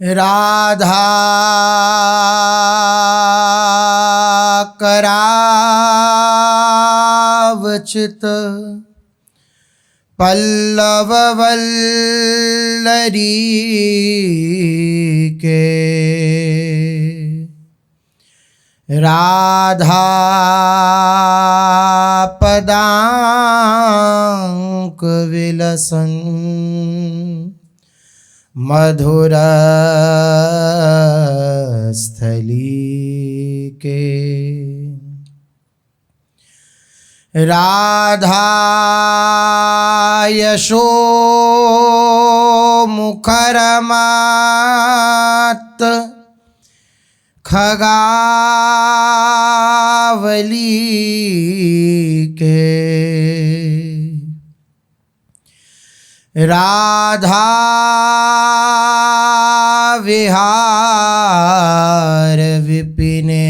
राधा करावचित पल्लव वल्लरी के राधा पदांक विलसन मधुर स्थली के राधा यशो मुखरमात खगावली के राधा विहार विपिने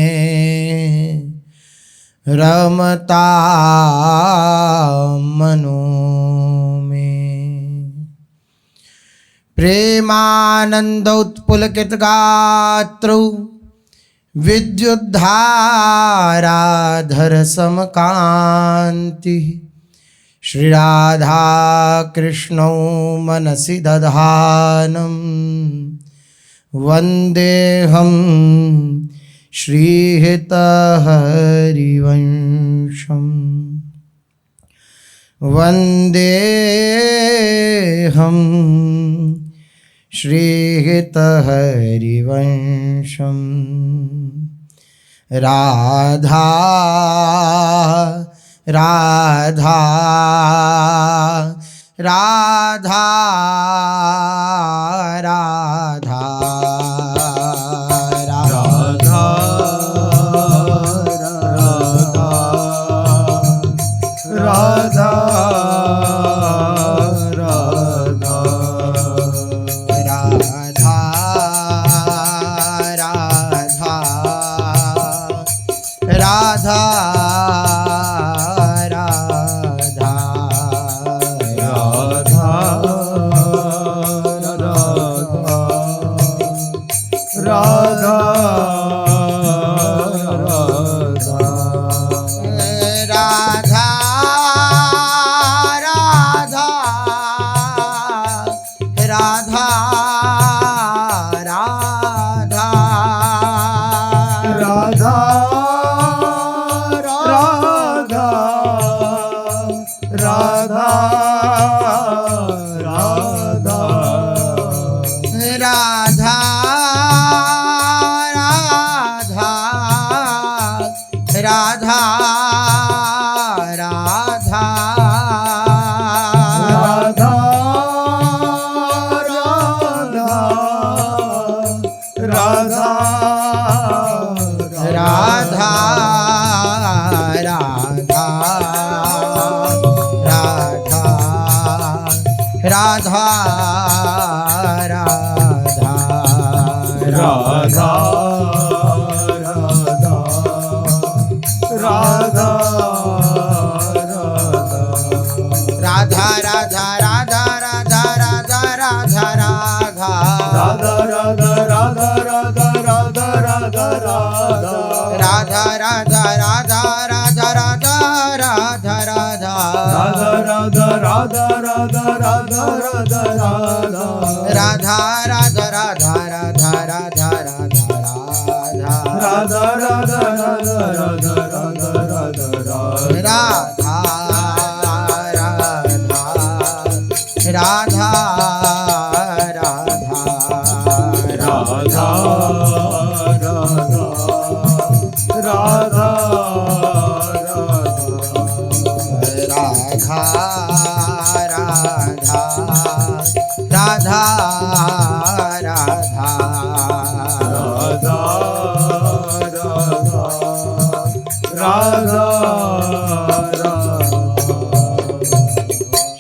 रमता मनो में प्रेमानंद उत्पुलकित गात्रौ विद्युद्धाराधर समकांति श्री राधा कृष्णौ मनसि दधानं वन्देऽहं श्रीहितहरिवंशम् वन्देऽहं श्रीहितहरिवंशम् राधा राधा राधा राधा राधा राधा राधा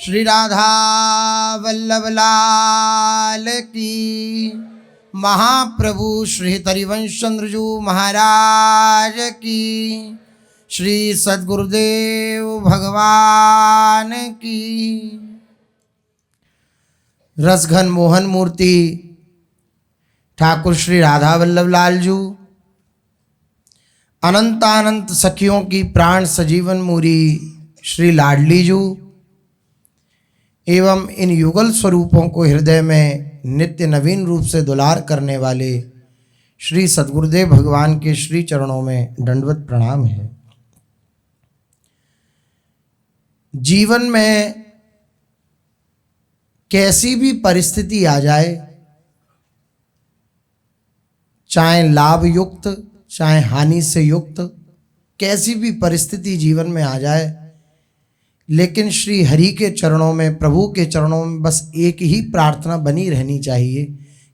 श्री राधा वल्लभ लाल की, महाप्रभु श्री हरिवंश चंद्रजू महाराज की, श्री सद्गुरुदेव भगवान की। रसघन मोहन मूर्ति ठाकुर श्री राधा वल्लभ लाल जू, अनंतानंत सखियों की प्राण सजीवन मूरी श्री लाडली जू एवं इन युगल स्वरूपों को हृदय में नित्य नवीन रूप से दुलार करने वाले श्री सद्गुरुदेव भगवान के श्री चरणों में दंडवत प्रणाम है। जीवन में कैसी भी परिस्थिति आ जाए, चाहे लाभ युक्त चाहे हानि से युक्त कैसी भी परिस्थिति जीवन में आ जाए, लेकिन श्री हरि के चरणों में, प्रभु के चरणों में बस एक ही प्रार्थना बनी रहनी चाहिए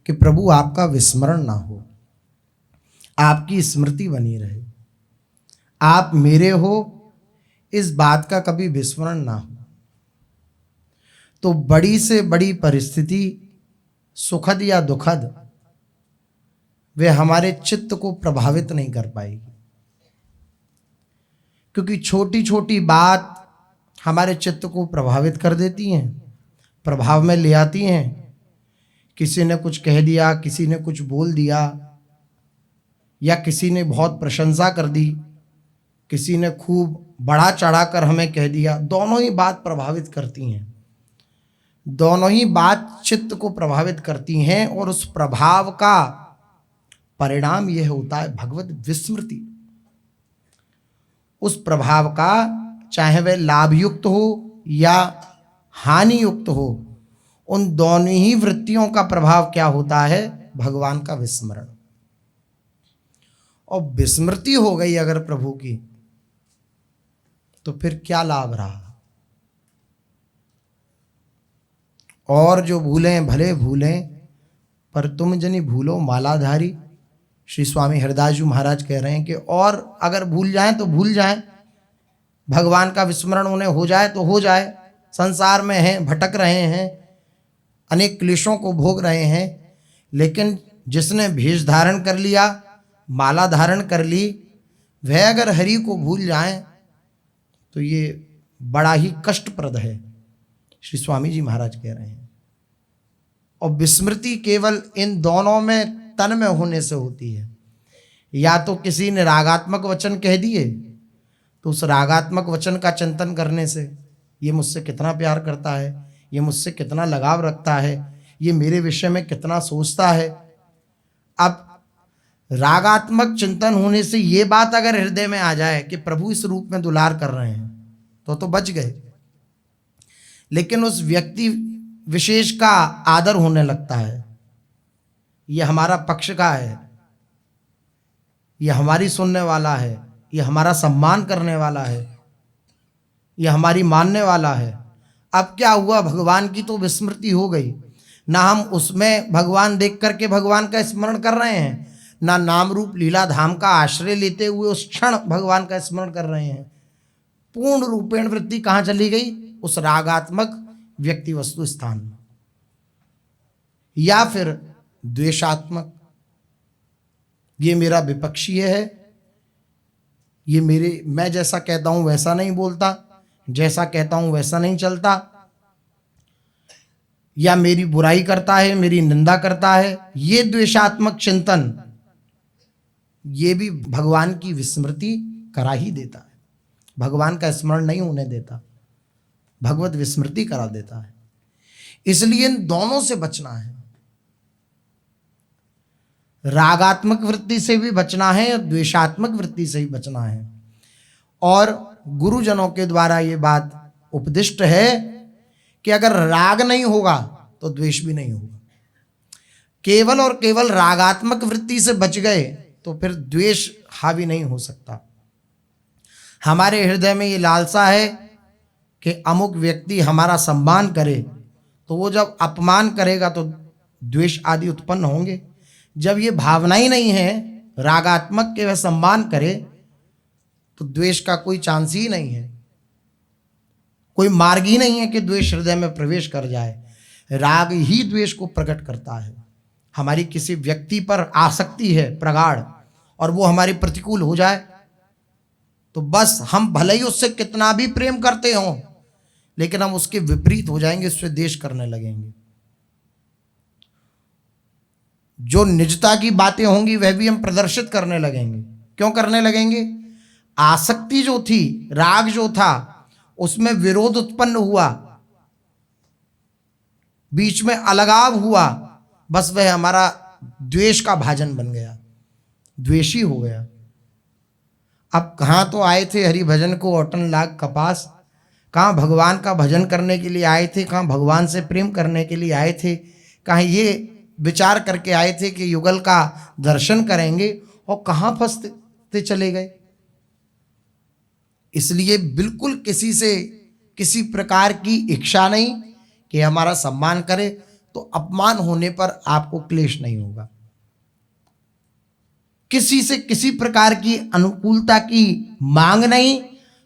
कि प्रभु आपका विस्मरण ना हो, आपकी स्मृति बनी रहे, आप मेरे हो, इस बात का कभी विस्मरण ना हो। तो बड़ी से बड़ी परिस्थिति, सुखद या दुखद, वे हमारे चित्त को प्रभावित नहीं कर पाएगी, क्योंकि छोटी छोटी बात हमारे चित्त को प्रभावित कर देती हैं, प्रभाव में ले आती हैं। किसी ने कुछ कह दिया, किसी ने कुछ बोल दिया, या किसी ने बहुत प्रशंसा कर दी, किसी ने खूब बढ़ा चढ़ाकर हमें कह दिया, दोनों ही बात प्रभावित करती हैं, दोनों ही बात चित्त को प्रभावित करती हैं। और उस प्रभाव का परिणाम यह होता है भगवत विस्मृति। उस प्रभाव का, चाहे वह लाभ युक्त हो या हानि युक्त हो, उन दोनों ही वृत्तियों का प्रभाव क्या होता है? भगवान का विस्मरण। और विस्मृति हो गई अगर प्रभु की, तो फिर क्या लाभ रहा? और जो भूलें भले भूलें, पर तुम जनी भूलो मालाधारी। श्री स्वामी हरिदास जी महाराज कह रहे हैं कि और अगर भूल जाएं तो भूल जाएं, भगवान का विस्मरण उन्हें हो जाए तो हो जाए। संसार में हैं, भटक रहे हैं, अनेक क्लेशों को भोग रहे हैं, लेकिन जिसने भेष धारण कर लिया, माला धारण कर ली, वह अगर हरि को भूल जाएं तो ये बड़ा ही कष्टप्रद है, श्री स्वामी जी महाराज कह रहे हैं। और विस्मृति केवल इन दोनों में तन में होने से होती है। या तो किसी ने रागात्मक वचन कह दिए, तो उस रागात्मक वचन का चिंतन करने से, ये मुझसे कितना प्यार करता है, ये मुझसे कितना लगाव रखता है, ये मेरे विषय में कितना सोचता है। अब रागात्मक चिंतन होने से ये बात अगर हृदय में आ जाए कि प्रभु इस रूप में दुलार कर रहे हैं, तो बच गए। लेकिन उस व्यक्ति विशेष का आदर होने लगता है, ये हमारा पक्ष का है, ये हमारी सुनने वाला है, ये हमारा सम्मान करने वाला है, ये हमारी मानने वाला है। अब क्या हुआ? भगवान की तो विस्मृति हो गई ना, हम उसमें भगवान देख करके भगवान का स्मरण कर रहे हैं, ना नाम रूप लीला धाम का आश्रय लेते हुए उस क्षण भगवान का स्मरण कर रहे हैं। पूर्ण रूपेण वृत्ति कहाँ चली गई? उस रागात्मक व्यक्ति वस्तु स्थान में, या फिर द्वेषात्मक, ये मेरा विपक्षी है, ये मैं जैसा कहता हूं वैसा नहीं बोलता, जैसा कहता हूं वैसा नहीं चलता, या मेरी बुराई करता है, मेरी निंदा करता है। ये द्वेषात्मक चिंतन, ये भी भगवान की विस्मृति करा ही देता है, भगवान का स्मरण नहीं होने देता, भगवत विस्मृति करा देता है। इसलिए इन दोनों से बचना है, रागात्मक वृत्ति से भी बचना है और द्वेषात्मक वृत्ति से भी बचना है। और गुरुजनों के द्वारा ये बात उपदिष्ट है कि अगर राग नहीं होगा तो द्वेष भी नहीं होगा। केवल और केवल रागात्मक वृत्ति से बच गए तो फिर द्वेष हावी नहीं हो सकता। हमारे हृदय में ये लालसा है कि अमुक व्यक्ति हमारा सम्मान करे, तो वो जब अपमान करेगा तो द्वेष आदि उत्पन्न होंगे। जब ये भावना ही नहीं है रागात्मक के वह सम्मान करे, तो द्वेष का कोई चांस ही नहीं है, कोई मार्ग ही नहीं है कि द्वेष हृदय में प्रवेश कर जाए। राग ही द्वेष को प्रकट करता है। हमारी किसी व्यक्ति पर आसक्ति है प्रगाढ़, और वो हमारे प्रतिकूल हो जाए, तो बस हम भले ही उससे कितना भी प्रेम करते हों, लेकिन हम उसके विपरीत हो जाएंगे, उससे द्वेष करने लगेंगे। जो निजता की बातें होंगी वह भी हम प्रदर्शित करने लगेंगे। क्यों करने लगेंगे? आसक्ति जो थी, राग जो था, उसमें विरोध उत्पन्न हुआ, बीच में अलगाव हुआ, बस वह हमारा द्वेष का भाजन बन गया, द्वेषी हो गया। अब कहाँ तो आए थे हरि भजन को औटन लाग कपास, कहाँ भगवान का भजन करने के लिए आए थे, कहाँ भगवान से प्रेम करने के लिए आए थे, कहाँ ये विचार करके आए थे कि युगल का दर्शन करेंगे, और कहाँ फंसते चले गए। इसलिए बिल्कुल किसी से किसी प्रकार की इच्छा नहीं कि हमारा सम्मान करे, तो अपमान होने पर आपको क्लेश नहीं होगा। किसी से किसी प्रकार की अनुकूलता की मांग नहीं,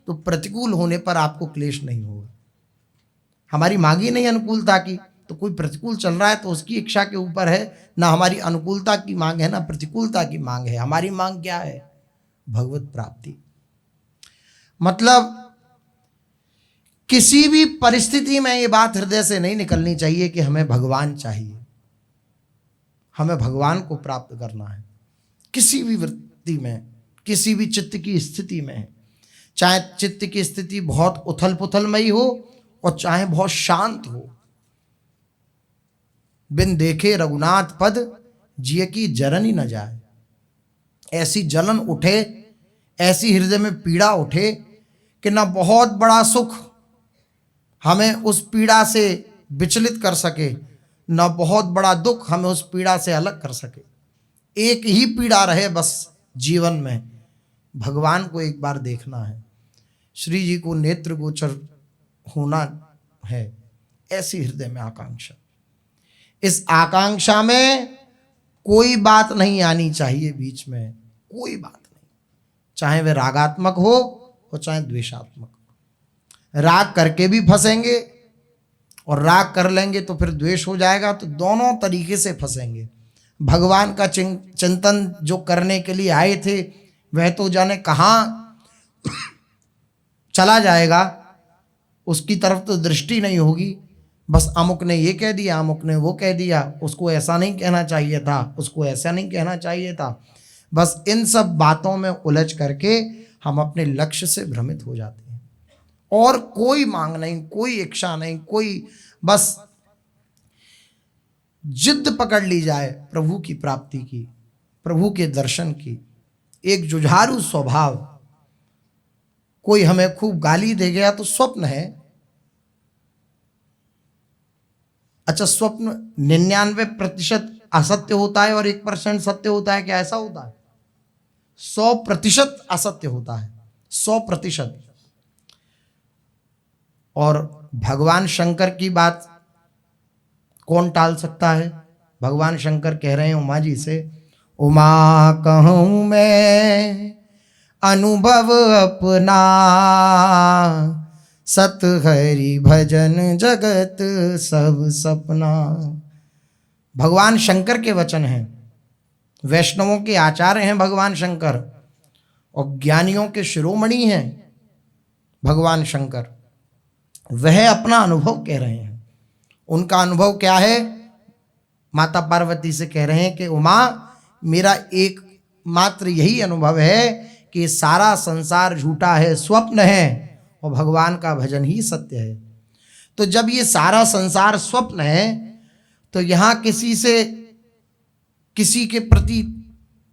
तो प्रतिकूल होने पर आपको क्लेश नहीं होगा। हमारी मांग ही नहीं अनुकूलता की, तो कोई प्रतिकूल चल रहा है तो उसकी इच्छा के ऊपर है, ना हमारी अनुकूलता की मांग है ना प्रतिकूलता की मांग है। हमारी मांग क्या है? भगवत प्राप्ति। मतलब किसी भी परिस्थिति में ये बात हृदय से नहीं निकलनी चाहिए कि हमें भगवान चाहिए, हमें भगवान को प्राप्त करना है। किसी भी वृत्ति में, किसी भी चित्त की स्थिति में, चाहे चित्त की स्थिति बहुत उथल पुथलमयी हो और चाहे बहुत शांत हो, बिन देखे रघुनाथ पद जिय की जरन ही न जाए। ऐसी जलन उठे, ऐसी हृदय में पीड़ा उठे कि न बहुत बड़ा सुख हमें उस पीड़ा से विचलित कर सके, न बहुत बड़ा दुख हमें उस पीड़ा से अलग कर सके। एक ही पीड़ा रहे बस जीवन में, भगवान को एक बार देखना है, श्री जी को नेत्र गोचर होना है। ऐसी हृदय में आकांक्षा, इस आकांक्षा में कोई बात नहीं आनी चाहिए बीच में, कोई बात नहीं, चाहे वह रागात्मक हो और चाहे द्वेषात्मक। राग करके भी फंसेंगे और राग कर लेंगे तो फिर द्वेष हो जाएगा, तो दोनों तरीके से फंसेंगे। भगवान का चिंतन जो करने के लिए आए थे वह तो जाने कहाँ चला जाएगा, उसकी तरफ तो दृष्टि नहीं होगी। बस अमुक ने ये कह दिया, अमुक ने वो कह दिया, उसको ऐसा नहीं कहना चाहिए था, उसको ऐसा नहीं कहना चाहिए था। बस इन सब बातों में उलझ करके हम अपने लक्ष्य से भ्रमित हो जाते हैं। और कोई मांग नहीं, कोई इच्छा नहीं, कोई बस जिद पकड़ ली जाए प्रभु की प्राप्ति की, प्रभु के दर्शन की। एक जुझारू स्वभाव, कोई हमें खूब गाली दे गया तो स्वप्न है। अच्छा, स्वप्न 99% असत्य होता है और 1% सत्य होता है क्या? ऐसा होता है? 100% असत्य होता है, 100%। और भगवान शंकर की बात कौन टाल सकता है? भगवान शंकर कह रहे हैं उमा जी से, उमा कहूँ मैं अनुभव अपना, सत हरि भजन जगत सब सपना। भगवान शंकर के वचन हैं, वैष्णवों के आचार्य हैं भगवान शंकर, और ज्ञानियों के शिरोमणि हैं भगवान शंकर। वह अपना अनुभव कह रहे हैं। उनका अनुभव क्या है? माता पार्वती से कह रहे हैं कि उमा, मेरा एक मात्र यही अनुभव है कि सारा संसार झूठा है, स्वप्न है, और भगवान का भजन ही सत्य है। तो जब ये सारा संसार स्वप्न है, तो यहाँ किसी से किसी के प्रति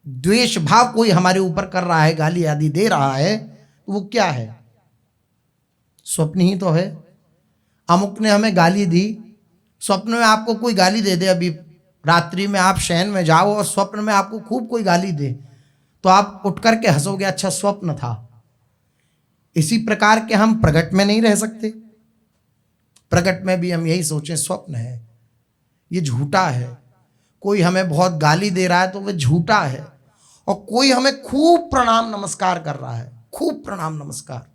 द्वेष भाव कोई हमारे ऊपर कर रहा है, गाली आदि दे रहा है, तो वो क्या है? स्वप्न ही तो है। अमुक ने हमें गाली दी, स्वप्न में आपको कोई गाली दे दे, अभी रात्रि में आप शयन में जाओ और स्वप्न में आपको खूब कोई गाली दे, तो आप उठ करके हंसोगे, अच्छा स्वप्न था। इसी प्रकार के हम प्रगट में नहीं रह सकते। प्रगट में भी हम यही सोचें स्वप्न है, ये झूठा है। कोई हमें बहुत गाली दे रहा है तो वह झूठा है, और कोई हमें खूब प्रणाम नमस्कार कर रहा है, खूब प्रणाम नमस्कार,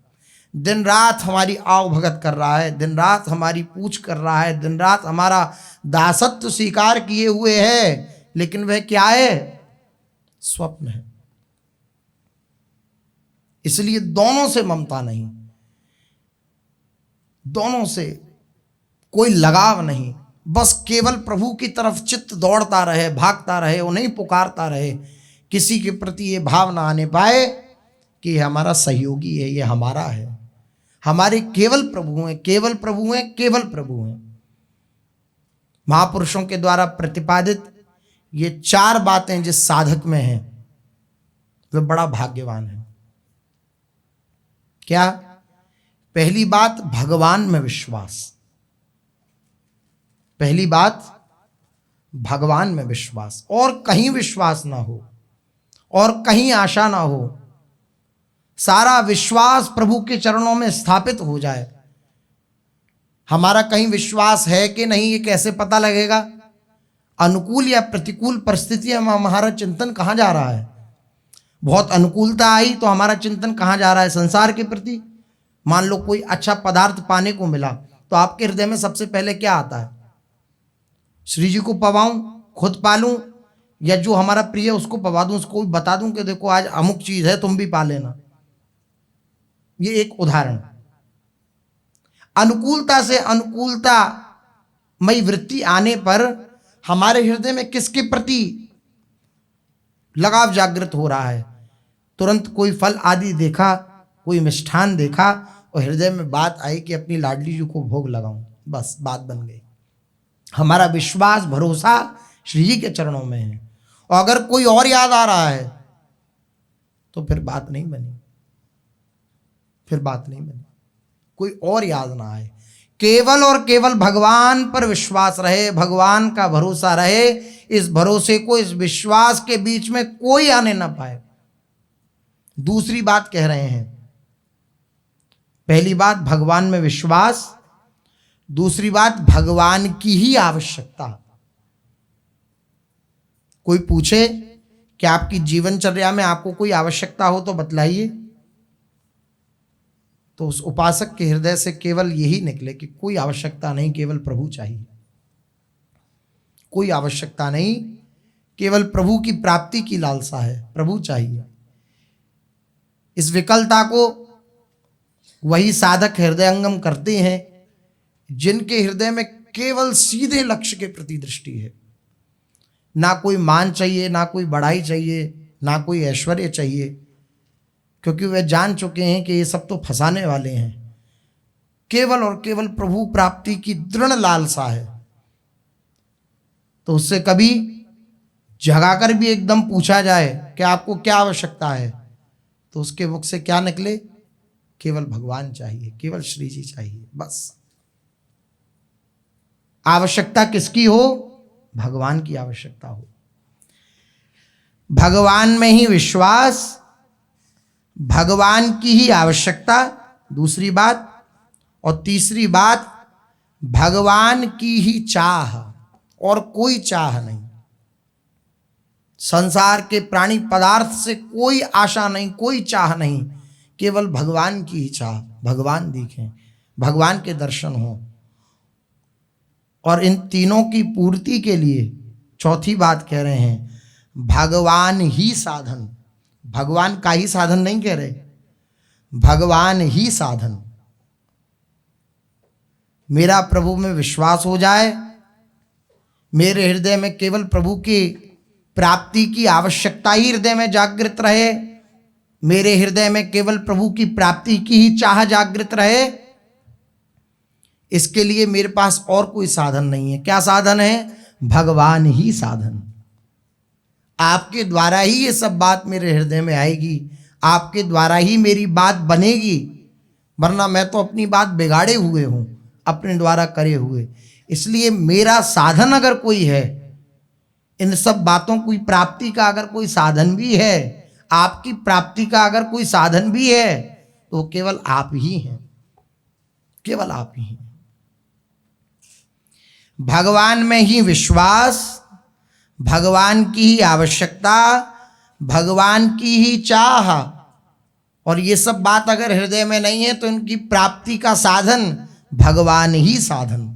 दिन रात हमारी आव भगत कर रहा है, दिन रात हमारी पूछ कर रहा है, दिन रात हमारा दासत्व स्वीकार किए हुए है, लेकिन वह क्या है? स्वप्न है। इसलिए दोनों से ममता नहीं, दोनों से कोई लगाव नहीं। बस केवल प्रभु की तरफ चित्त दौड़ता रहे, भागता रहे, उन्हें पुकारता रहे, किसी के प्रति ये भाव ना आने पाए कि ये हमारा सहयोगी है, ये हमारा है, हमारे केवल प्रभु हैं, केवल प्रभु हैं, केवल प्रभु हैं। महापुरुषों के द्वारा प्रतिपादित ये 4 बातें जिस साधक में हैं वे बड़ा भाग्यवान है। क्या? पहली बात, भगवान में विश्वास। पहली बात, भगवान में विश्वास, और कहीं विश्वास ना हो और कहीं आशा ना हो, सारा विश्वास प्रभु के चरणों में स्थापित हो जाए। हमारा कहीं विश्वास है कि नहीं, ये कैसे पता लगेगा? अनुकूल या प्रतिकूल परिस्थितियां में हमारा चिंतन कहाँ जा रहा है। बहुत अनुकूलता आई तो हमारा चिंतन कहाँ जा रहा है? संसार के प्रति। मान लो कोई अच्छा पदार्थ पाने को मिला तो आपके हृदय में सबसे पहले क्या आता है? श्री जी को पवाऊं, खुद पालूं, या जो हमारा प्रिय है उसको पवा दूं, उसको भी बता दूं कि देखो आज अमुक चीज है, तुम भी पा लेना। ये एक उदाहरण। अनुकूलता से अनुकूलता मई वृत्ति आने पर हमारे हृदय में किसके प्रति लगाव जागृत हो रहा है? तुरंत कोई फल आदि देखा, कोई मिष्ठान देखा और हृदय में बात आई कि अपनी लाडली जी को भोग लगाऊं, बस बात बन गई। हमारा विश्वास, भरोसा श्री जी के चरणों में है। और अगर कोई और याद आ रहा है तो फिर बात नहीं बनी, फिर बात नहीं बनी। कोई और याद ना आए, केवल और केवल भगवान पर विश्वास रहे, भगवान का भरोसा रहे। इस भरोसे को, इस विश्वास के बीच में कोई आने ना पाए। दूसरी बात कह रहे हैं, पहली बात भगवान में विश्वास, दूसरी बात भगवान की ही आवश्यकता। कोई पूछे कि आपकी जीवनचर्या में आपको कोई आवश्यकता हो तो बतलाइए, तो उस उपासक के हृदय से केवल यही निकले कि कोई आवश्यकता नहीं, केवल प्रभु चाहिए। कोई आवश्यकता नहीं, केवल प्रभु की प्राप्ति की लालसा है, प्रभु चाहिए। इस विकलता को वही साधक हृदयंगम करते हैं जिनके हृदय में केवल सीधे लक्ष्य के प्रति दृष्टि है। ना कोई मान चाहिए, ना कोई बड़ाई चाहिए, ना कोई ऐश्वर्य चाहिए, क्योंकि वे जान चुके हैं कि ये सब तो फंसाने वाले हैं। केवल और केवल प्रभु प्राप्ति की दृढ़ लालसा है। तो उससे कभी जगाकर भी एकदम पूछा जाए कि आपको क्या आवश्यकता है, तो उसके मुख से क्या निकले? केवल भगवान चाहिए, केवल श्री जी चाहिए, बस। आवश्यकता किसकी हो? भगवान की आवश्यकता हो। भगवान में ही विश्वास, भगवान की ही आवश्यकता, दूसरी बात। और तीसरी बात, भगवान की ही चाह, और कोई चाह नहीं। संसार के प्राणी पदार्थ से कोई आशा नहीं, कोई चाह नहीं, केवल भगवान की ही चाह। भगवान दिखें, भगवान के दर्शन हों। और इन तीनों की पूर्ति के लिए चौथी बात कह रहे हैं, भगवान ही साधन। भगवान का ही साधन नहीं कह रहे, भगवान ही साधन। मेरा प्रभु में विश्वास हो जाए, मेरे हृदय में केवल प्रभु की प्राप्ति की आवश्यकता ही हृदय में जागृत रहे, मेरे हृदय में केवल प्रभु की प्राप्ति की ही चाह जागृत रहे, इसके लिए मेरे पास और कोई साधन नहीं है। क्या साधन है? भगवान ही साधन। आपके द्वारा ही ये सब बात मेरे हृदय में आएगी, आपके द्वारा ही मेरी बात बनेगी, वरना मैं तो अपनी बात बिगाड़े हुए हूं, अपने द्वारा करे हुए। इसलिए मेरा साधन अगर कोई है, इन सब बातों की प्राप्ति का अगर कोई साधन भी है, आपकी प्राप्ति का अगर कोई साधन भी है, तो केवल आप ही हैं, केवल आप ही हैं। भगवान में ही विश्वास, भगवान की ही आवश्यकता, भगवान की ही चाह, और ये सब बात अगर हृदय में नहीं है तो इनकी प्राप्ति का साधन भगवान ही साधन।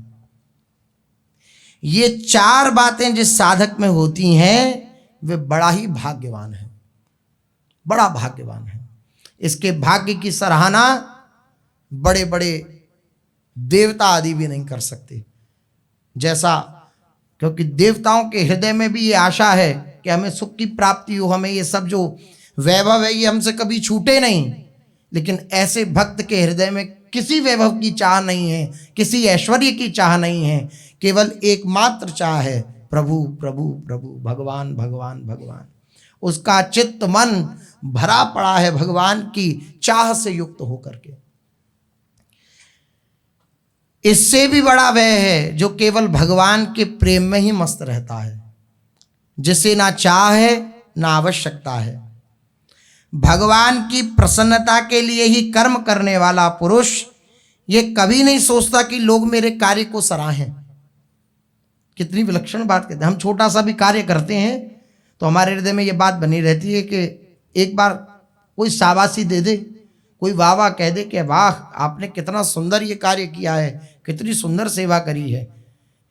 ये 4 बातें जिस साधक में होती हैं वे बड़ा ही भाग्यवान है, बड़ा भाग्यवान है। इसके भाग्य की सराहना बड़े बड़े देवता आदि भी नहीं कर सकते। जैसा, क्योंकि देवताओं के हृदय में भी ये आशा है कि हमें सुख की प्राप्ति हो, हमें ये सब जो वैभव है ये हमसे कभी छूटे नहीं। लेकिन ऐसे भक्त के हृदय में किसी वैभव की चाह नहीं है, किसी ऐश्वर्य की चाह नहीं है, केवल एकमात्र चाह है प्रभु प्रभु प्रभु, भगवान भगवान भगवान। उसका चित्त मन भरा पड़ा है भगवान की चाह से युक्त होकर के। इससे भी बड़ा वह है जो केवल भगवान के प्रेम में ही मस्त रहता है, जिसे ना चाह है ना आवश्यकता है। भगवान की प्रसन्नता के लिए ही कर्म करने वाला पुरुष ये कभी नहीं सोचता कि लोग मेरे कार्य को सराहें। कितनी विलक्षण बात कहते हैं। हम छोटा सा भी कार्य करते हैं तो हमारे हृदय में ये बात बनी रहती है कि एक बार कोई शाबाशी दे दे, कोई वाह वाह कह दे कि वाह आपने कितना सुंदर ये कार्य किया है, कितनी सुंदर सेवा करी है।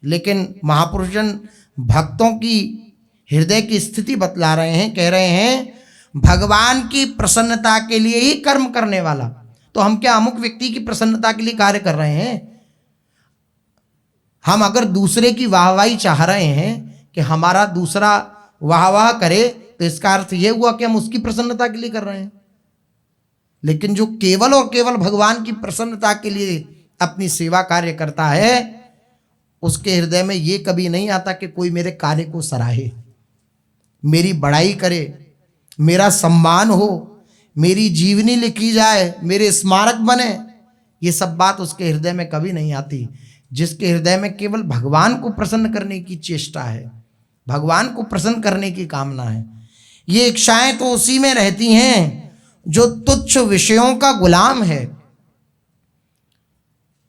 लेकिन महापुरुषजन भक्तों की हृदय की स्थिति बतला रहे हैं, कह रहे हैं भगवान की प्रसन्नता के लिए ही कर्म करने वाला। तो हम क्या अमुक व्यक्ति की प्रसन्नता के लिए कार्य कर रहे हैं? हम अगर दूसरे की वाहवाही चाह रहे हैं कि हमारा दूसरा वाह वाह करे, तो इसका अर्थ यह हुआ कि हम उसकी प्रसन्नता के लिए कर रहे हैं। लेकिन जो केवल और केवल भगवान की प्रसन्नता के लिए अपनी सेवा कार्य करता है, उसके हृदय में ये कभी नहीं आता कि कोई मेरे कार्य को सराहे, मेरी बड़ाई करे, मेरा सम्मान हो, मेरी जीवनी लिखी जाए, मेरे स्मारक बने। ये सब बात उसके हृदय में कभी नहीं आती। जिसके हृदय में केवल भगवान को प्रसन्न करने की चेष्टा है, भगवान को प्रसन्न करने की कामना है, ये इच्छाएं तो उसी में रहती हैं जो तुच्छ विषयों का गुलाम है।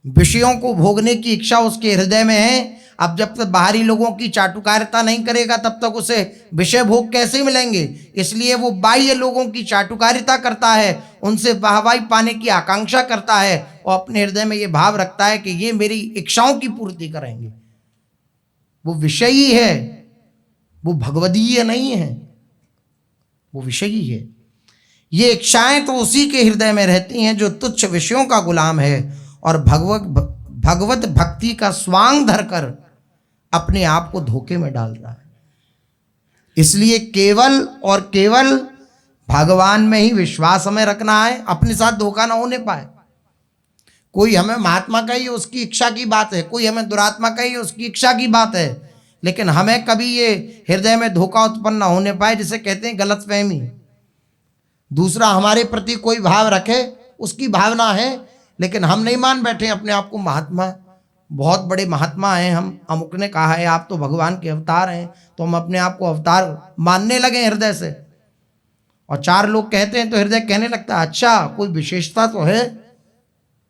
विषयों को भोगने की इच्छा उसके हृदय में है। अब जब तक बाहरी लोगों की चाटुकारिता नहीं करेगा तब तक उसे विषय भोग कैसे मिलेंगे? इसलिए वो बाह्य लोगों की चाटुकारिता करता है, उनसे वाहवाही पाने की आकांक्षा करता है और अपने हृदय में ये भाव रखता है कि ये मेरी इच्छाओं की पूर्ति करेंगे। वो विषयी है, वो भगवदीय नहीं है, वो विषयी है। ये इच्छाएं तो उसी के हृदय में रहती हैं जो तुच्छ विषयों का गुलाम है और भगवत भक्ति का स्वांग धरकर अपने आप को धोखे में डाल रहा है। इसलिए केवल और केवल भगवान में ही विश्वास हमें रखना है, अपने साथ धोखा ना होने पाए। कोई हमें महात्मा कही उसकी इच्छा की बात है, कोई हमें दुरात्मा कही उसकी इच्छा की बात है, लेकिन हमें कभी ये हृदय में धोखा उत्पन्न ना होने पाए, जिसे कहते हैं गलतफहमी। दूसरा हमारे प्रति कोई भाव रखे, उसकी भावना है, लेकिन हम नहीं मान बैठे अपने आप को महात्मा, बहुत बड़े महात्मा हैं हम, अमुक ने कहा है आप तो भगवान के अवतार हैं, तो हम अपने आप को अवतार मानने लगे हृदय से। और चार लोग कहते हैं तो हृदय कहने लगता है अच्छा कोई विशेषता तो है,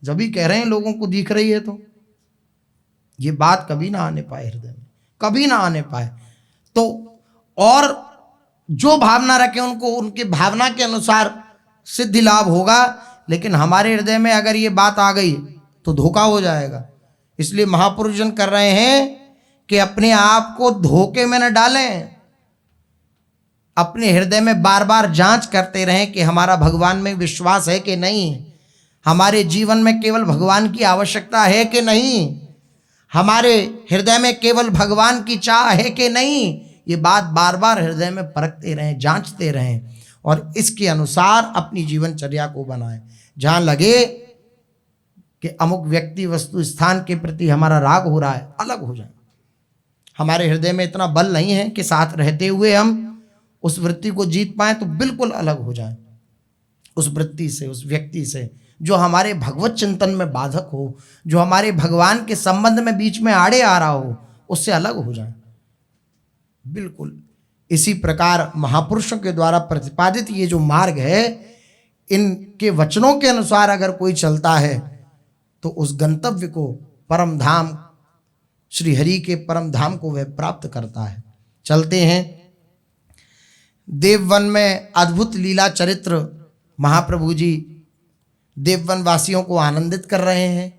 जब भी कह रहे हैं लोगों को दिख रही है। तो ये बात कभी ना आने पाए हृदय में, कभी ना आने पाए। तो और जो भावना रखे उनको उनकी भावना के अनुसार सिद्धि लाभ होगा, लेकिन हमारे हृदय में अगर ये बात आ गई तो धोखा हो जाएगा। इसलिए महापुरुष जन कर रहे हैं कि अपने आप को धोखे में न डालें, अपने हृदय में बार बार जांच करते रहें कि हमारा भगवान में विश्वास है कि नहीं, हमारे जीवन में केवल भगवान की आवश्यकता है कि नहीं, हमारे हृदय में केवल भगवान की चाह है कि नहीं। ये बात बार बार हृदय में परखते रहें, जांचते रहें और इसके अनुसार अपनी जीवनचर्या को बनाएं। जहाँ लगे कि अमुक व्यक्ति वस्तु स्थान के प्रति हमारा राग हो रहा है, अलग हो जाए। हमारे हृदय में इतना बल नहीं है कि साथ रहते हुए हम उस वृत्ति को जीत पाएं, तो बिल्कुल अलग हो जाए उस वृत्ति से, उस व्यक्ति से जो हमारे भगवत चिंतन में बाधक हो, जो हमारे भगवान के संबंध में बीच में आड़े आ रहा हो, उससे अलग हो जाए। बिल्कुल इसी प्रकार महापुरुषों के द्वारा प्रतिपादित ये जो मार्ग है, इनके वचनों के अनुसार अगर कोई चलता है तो उस गंतव्य को, परम धाम श्री हरि के परम धाम को वह प्राप्त करता है। चलते हैं देववन में अद्भुत लीला चरित्र। महाप्रभु जी देववन वासियों को आनंदित कर रहे हैं।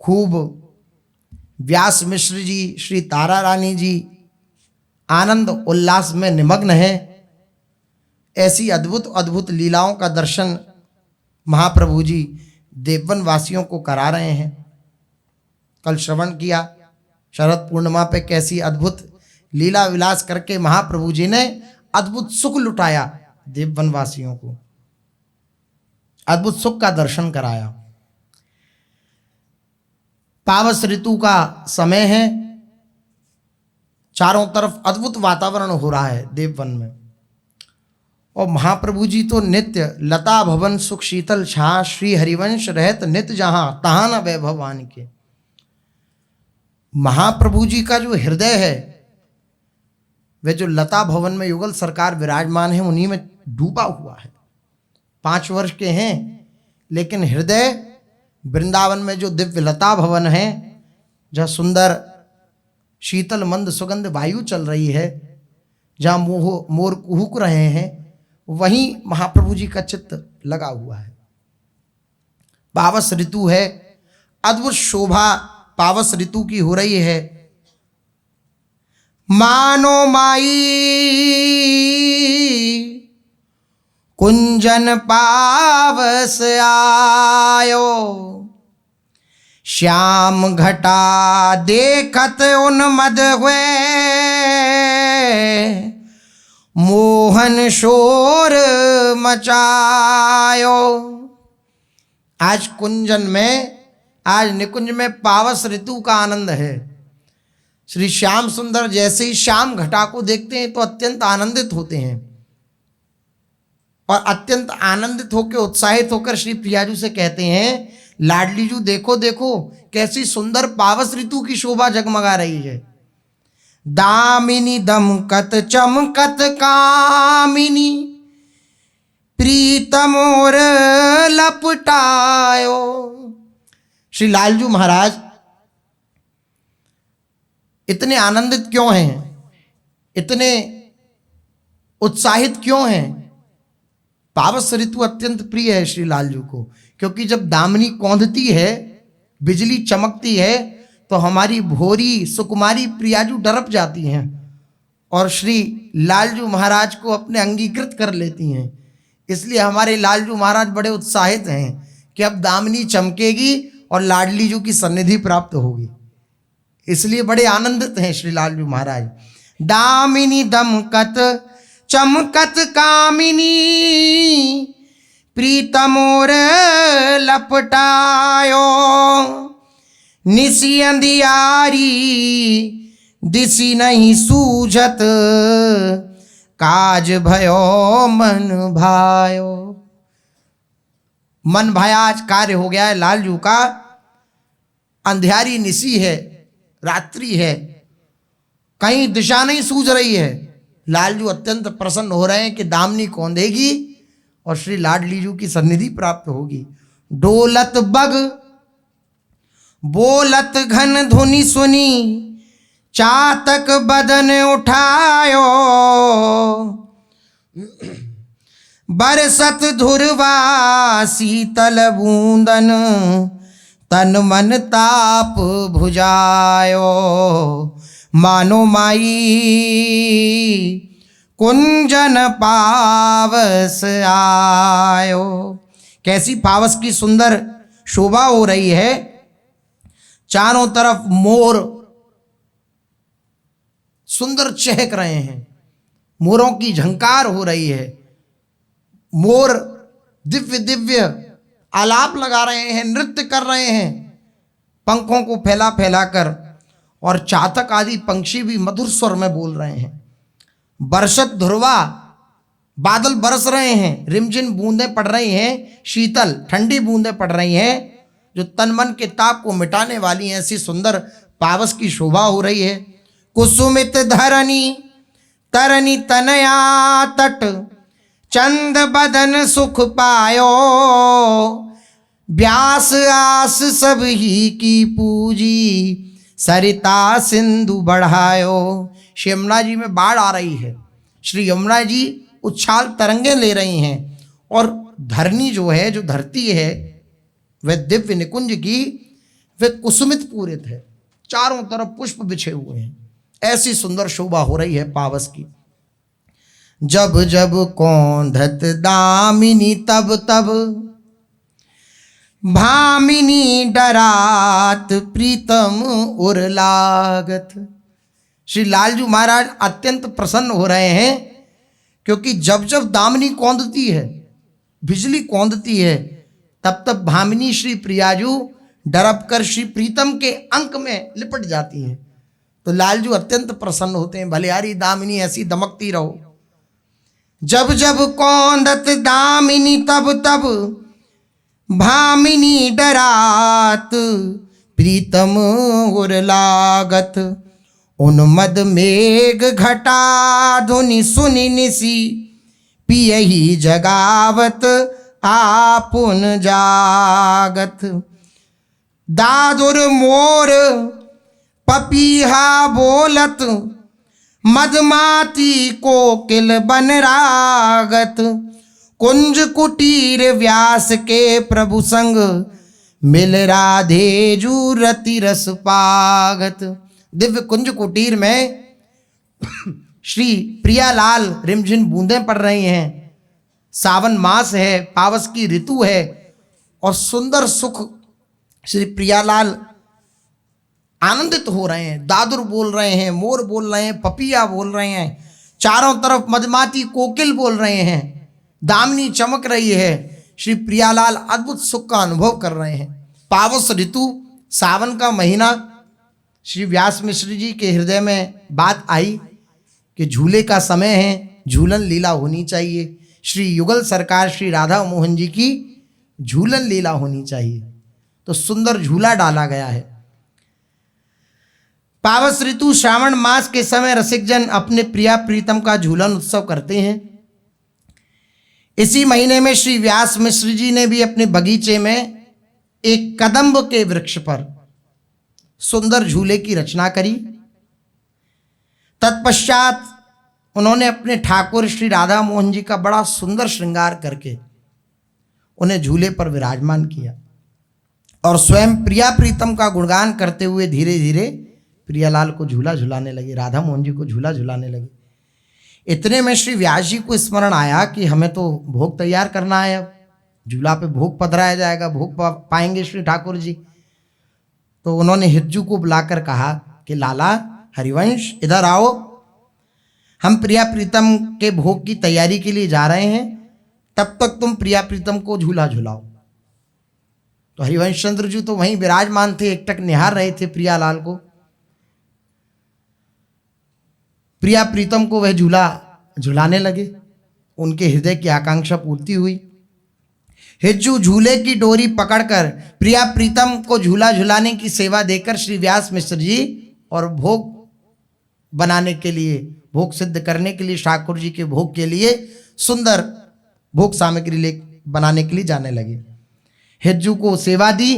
खूब व्यास मिश्र जी, श्री तारा रानी जी आनंद उल्लास में निमग्न है। ऐसी अद्भुत अद्भुत लीलाओं का दर्शन महाप्रभु जी देववन वासियों को करा रहे हैं। कल श्रवण किया शरद पूर्णिमा पे कैसी अद्भुत लीला विलास करके महाप्रभु जी ने अद्भुत सुख लुटाया, देव वनवासियों को अद्भुत सुख का दर्शन कराया। पावस ऋतु का समय है, चारों तरफ अद्भुत वातावरण हो रहा है देववन में, और महाप्रभु जी तो नित्य लता भवन सुख शीतल छा, श्री हरिवंश रहत नित्य जहां तहां न वैभवान के। महाप्रभु जी का जो हृदय है वे जो लता भवन में युगल सरकार विराजमान है उन्हीं में डूबा हुआ है। 5 वर्ष के हैं लेकिन हृदय वृंदावन में जो दिव्य लता भवन है, जहाँ सुंदर शीतल मंद सुगंध वायु चल रही है, जहाँ मोर कुहुक रहे हैं, वहीं महाप्रभु जी का चित्त लगा हुआ है। पावस ऋतु है, अद्भुत शोभा पावस ऋतु की हो रही है। मानो माई कुंजन पावस आयो, श्याम घटा देखत उन्मद हुए, मोहन शोर मचायो। आज कुंजन में, आज निकुंज में पावस ऋतु का आनंद है। श्री श्याम सुंदर जैसे ही श्याम घटा को देखते हैं तो अत्यंत आनंदित होते हैं, और अत्यंत आनंदित होकर उत्साहित होकर श्री प्रियाजू से कहते हैं, लाडलीजू देखो देखो कैसी सुंदर पावस ऋतु की शोभा जगमगा रही है। दामिनी दमकत चमकत कामिनी, प्रीतम और लपटायो। श्री लालजू महाराज इतने आनंदित क्यों हैं, इतने उत्साहित क्यों हैं? पावस ऋतु अत्यंत प्रिय है श्री लालजू को, क्योंकि जब दामिनी कौंधती है, बिजली चमकती है, तो हमारी भोरी सुकुमारी प्रियाजू डरप जाती हैं और श्री लालजू महाराज को अपने अंगीकृत कर लेती हैं। इसलिए हमारे लालजू महाराज बड़े उत्साहित हैं कि अब दामिनी चमकेगी और लाडलीजू की सन्निधि प्राप्त होगी, इसलिए बड़े आनंदित हैं श्री लालजू महाराज। दामिनी दमकत चमकत कामिनी, प्रीतम और लपटायो, निसी अंधियारी दिसी नहीं सूझत, काज भयो मन भायो। मन भाया, आज कार्य हो गया है लालजू का। अंधियारी निसी है, रात्रि है, कहीं दिशा नहीं सूझ रही है। लालजू अत्यंत प्रसन्न हो रहे हैं कि दामिनी कौंधेगी और श्री लाडलीजू की सन्निधि प्राप्त होगी। डोलत बग बोलत घन धुनि सुनी, चातक बदन उठायो, बरसत धुरवा शीतल बूंदन, तन मन ताप भुजायो। मानो माई कुंजन पावस आयो। कैसी पावस की सुंदर शोभा हो रही है, चारों तरफ मोर सुंदर चहक रहे हैं, मोरों की झंकार हो रही है, मोर दिव्य दिव्य आलाप लगा रहे हैं, नृत्य कर रहे हैं पंखों को फैला फैला कर, और चातक आदि पंक्षी भी मधुर स्वर में बोल रहे हैं। बरसत ध्रुवा, बादल बरस रहे हैं, रिमझिम बूंदें पड़ रही हैं, शीतल ठंडी बूंदें पड़ रही हैं जो तन मन के ताप को मिटाने वाली हैं। ऐसी सुंदर पावस की शोभा हो रही है। कुसुमित धरनी तरनी तनया तट, चंद बदन सुख पायो, व्यास आस सब ही की पूजी, सरिता सिंधु बढ़ायो। श्री यमुना जी में बाढ़ आ रही है, श्री यमुना जी उछाल तरंगे ले रही हैं, और धरनी जो है, जो धरती है, वह दिव्य निकुंज की वह कुसुमित पूरित है, चारों तरफ पुष्प बिछे हुए हैं। ऐसी सुंदर शोभा हो रही है पावस की। जब जब कौंधत दामिनी तब तब, भामिनी डरात प्रीतम उर लागत। श्री लालजू महाराज अत्यंत प्रसन्न हो रहे हैं, क्योंकि जब जब दामिनी कौंधती है, बिजली कौंधती है, तब तब भामिनी श्री प्रियाजू डरप कर श्री प्रीतम के अंक में लिपट जाती है। तो लालजू अत्यंत प्रसन्न होते हैं, भले यारी दामिनी ऐसी दमकती रहो। जब जब कौंधत दामिनी तब तब भामिनी डरात प्रीतम उर लागत। उन्मद मेघ घटा धुनि सुनि निसी पियहि जगावत आपुन जागत। दादुर मोर पपीहा बोलत मदमाती कोकिल बन रागत। कुंज कुटीर व्यास के प्रभु संग मिल राधे जू रति रस पागत। दिव्य कुंज कुटीर में श्री प्रियालाल रिमझिम बूंदें पड़ रही हैं, सावन मास है, पावस की ऋतु है और सुंदर सुख श्री प्रियालाल आनंदित हो रहे हैं। दादुर बोल रहे हैं, मोर बोल रहे हैं, पपिया बोल रहे हैं, चारों तरफ मधुमाती कोकिल बोल रहे हैं, दामिनी चमक रही है। श्री प्रियालाल अद्भुत सुख का अनुभव कर रहे हैं। पावस ऋतु, सावन का महीना। श्री व्यास मिश्र जी के हृदय में बात आई कि झूले का समय है, झूलन लीला होनी चाहिए। श्री युगल सरकार श्री राधा मोहन जी की झूलन लीला होनी चाहिए, तो सुंदर झूला डाला गया है। पावस ऋतु श्रावण मास के समय रसिकजन अपने प्रिया प्रीतम का झूलन उत्सव करते हैं। इसी महीने में श्री व्यास मिश्र जी ने भी अपने बगीचे में एक कदम्ब के वृक्ष पर सुंदर झूले की रचना करी। तत्पश्चात उन्होंने अपने ठाकुर श्री राधा मोहन जी का बड़ा सुंदर श्रृंगार करके उन्हें झूले पर विराजमान किया और स्वयं प्रिया प्रीतम का गुणगान करते हुए धीरे धीरे प्रियालाल को झूला झुलाने लगे, राधा मोहन जी को झूला झुलाने लगे। इतने में श्री व्यास जी को स्मरण आया कि हमें तो भोग तैयार करना है, अब झूला पे भोग पधराया जाएगा, भोग पाएंगे श्री ठाकुर जी। तो उन्होंने हिज्जू को बुलाकर कहा कि लाला हरिवंश इधर आओ, हम प्रिया प्रीतम के भोग की तैयारी के लिए जा रहे हैं, तब तक तुम प्रिया प्रीतम को झूला झुलाओ। तो हरिवंश चंद्र जी तो वहीं विराजमान थे, एकटक निहार रहे थे प्रियालाल को। प्रिया प्रीतम को वह झूला झुलाने लगे, उनके हृदय की आकांक्षा पूर्ति हुई। हिज्जू झूले की डोरी पकड़कर प्रिया प्रीतम को झूला झुलाने की सेवा देकर श्री व्यास मिश्र जी और भोग बनाने के लिए, भोग सिद्ध करने के लिए, ठाकुर जी के भोग के लिए सुंदर भोग सामग्री ले बनाने के लिए जाने लगे। हिज्जू को सेवा दी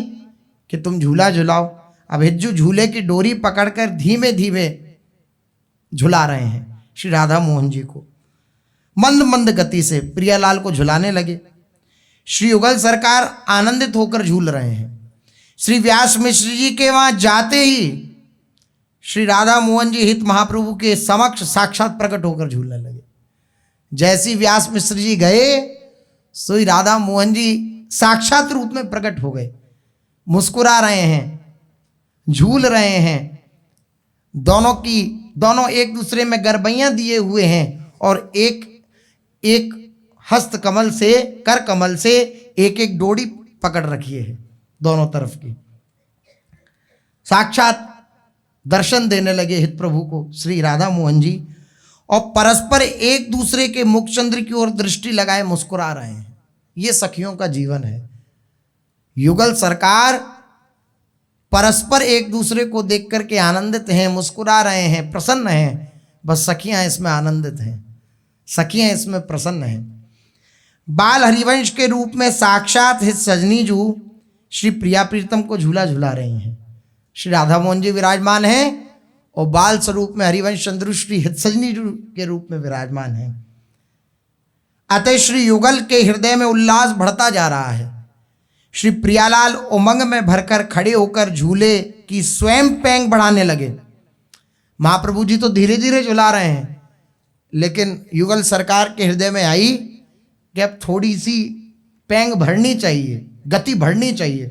कि तुम झूला झुलाओ। अब हिज्जू झूले की डोरी पकड़कर धीमे धीमे झुला रहे हैं श्री राधा मोहन जी को, मंद मंद गति से प्रियालाल को झुलाने लगे। श्री युगल सरकार आनंदित होकर झूल रहे हैं। श्री व्यास मिश्र जी के वहां जाते ही श्री राधा मोहन जी हित महाप्रभु के समक्ष साक्षात प्रकट होकर झूलने लगे। जैसी व्यास मिश्र जी गए, सोई राधा मोहन जी साक्षात रूप में प्रकट हो गए, मुस्कुरा रहे हैं, झूल रहे हैं। दोनों एक दूसरे में गरबैयां दिए हुए हैं और एक एक हस्त कमल से, कर कमल से एक एक डोरी पकड़ रखी है दोनों तरफ की। साक्षात दर्शन देने लगे हित प्रभु को श्री राधा मोहन जी और परस्पर एक दूसरे के मुखचंद्र की ओर दृष्टि लगाए मुस्कुरा रहे हैं। ये सखियों का जीवन है। युगल सरकार परस्पर एक दूसरे को देख करके आनंदित हैं, मुस्कुरा रहे हैं, प्रसन्न हैं। बस सखियां इसमें आनंदित हैं, सखियां इसमें प्रसन्न हैं। बाल हरिवंश के रूप में साक्षात हित सजनी जू श्री प्रिया प्रीतम को झूला झुला रही हैं। श्री राधा मोहन जी विराजमान हैं और बाल स्वरूप में हरिवंश चंद्र श्री हित सजनी जू के रूप में विराजमान हैं। अतः श्री युगल के हृदय में उल्लास बढ़ता जा रहा है। श्री प्रियालाल उमंग में भरकर खड़े होकर झूले की स्वयं पैंग बढ़ाने लगे। महाप्रभु जी तो धीरे धीरे झुला रहे हैं, लेकिन युगल सरकार के हृदय में आई कि अब थोड़ी सी पैंग भरनी चाहिए, गति बढ़नी चाहिए।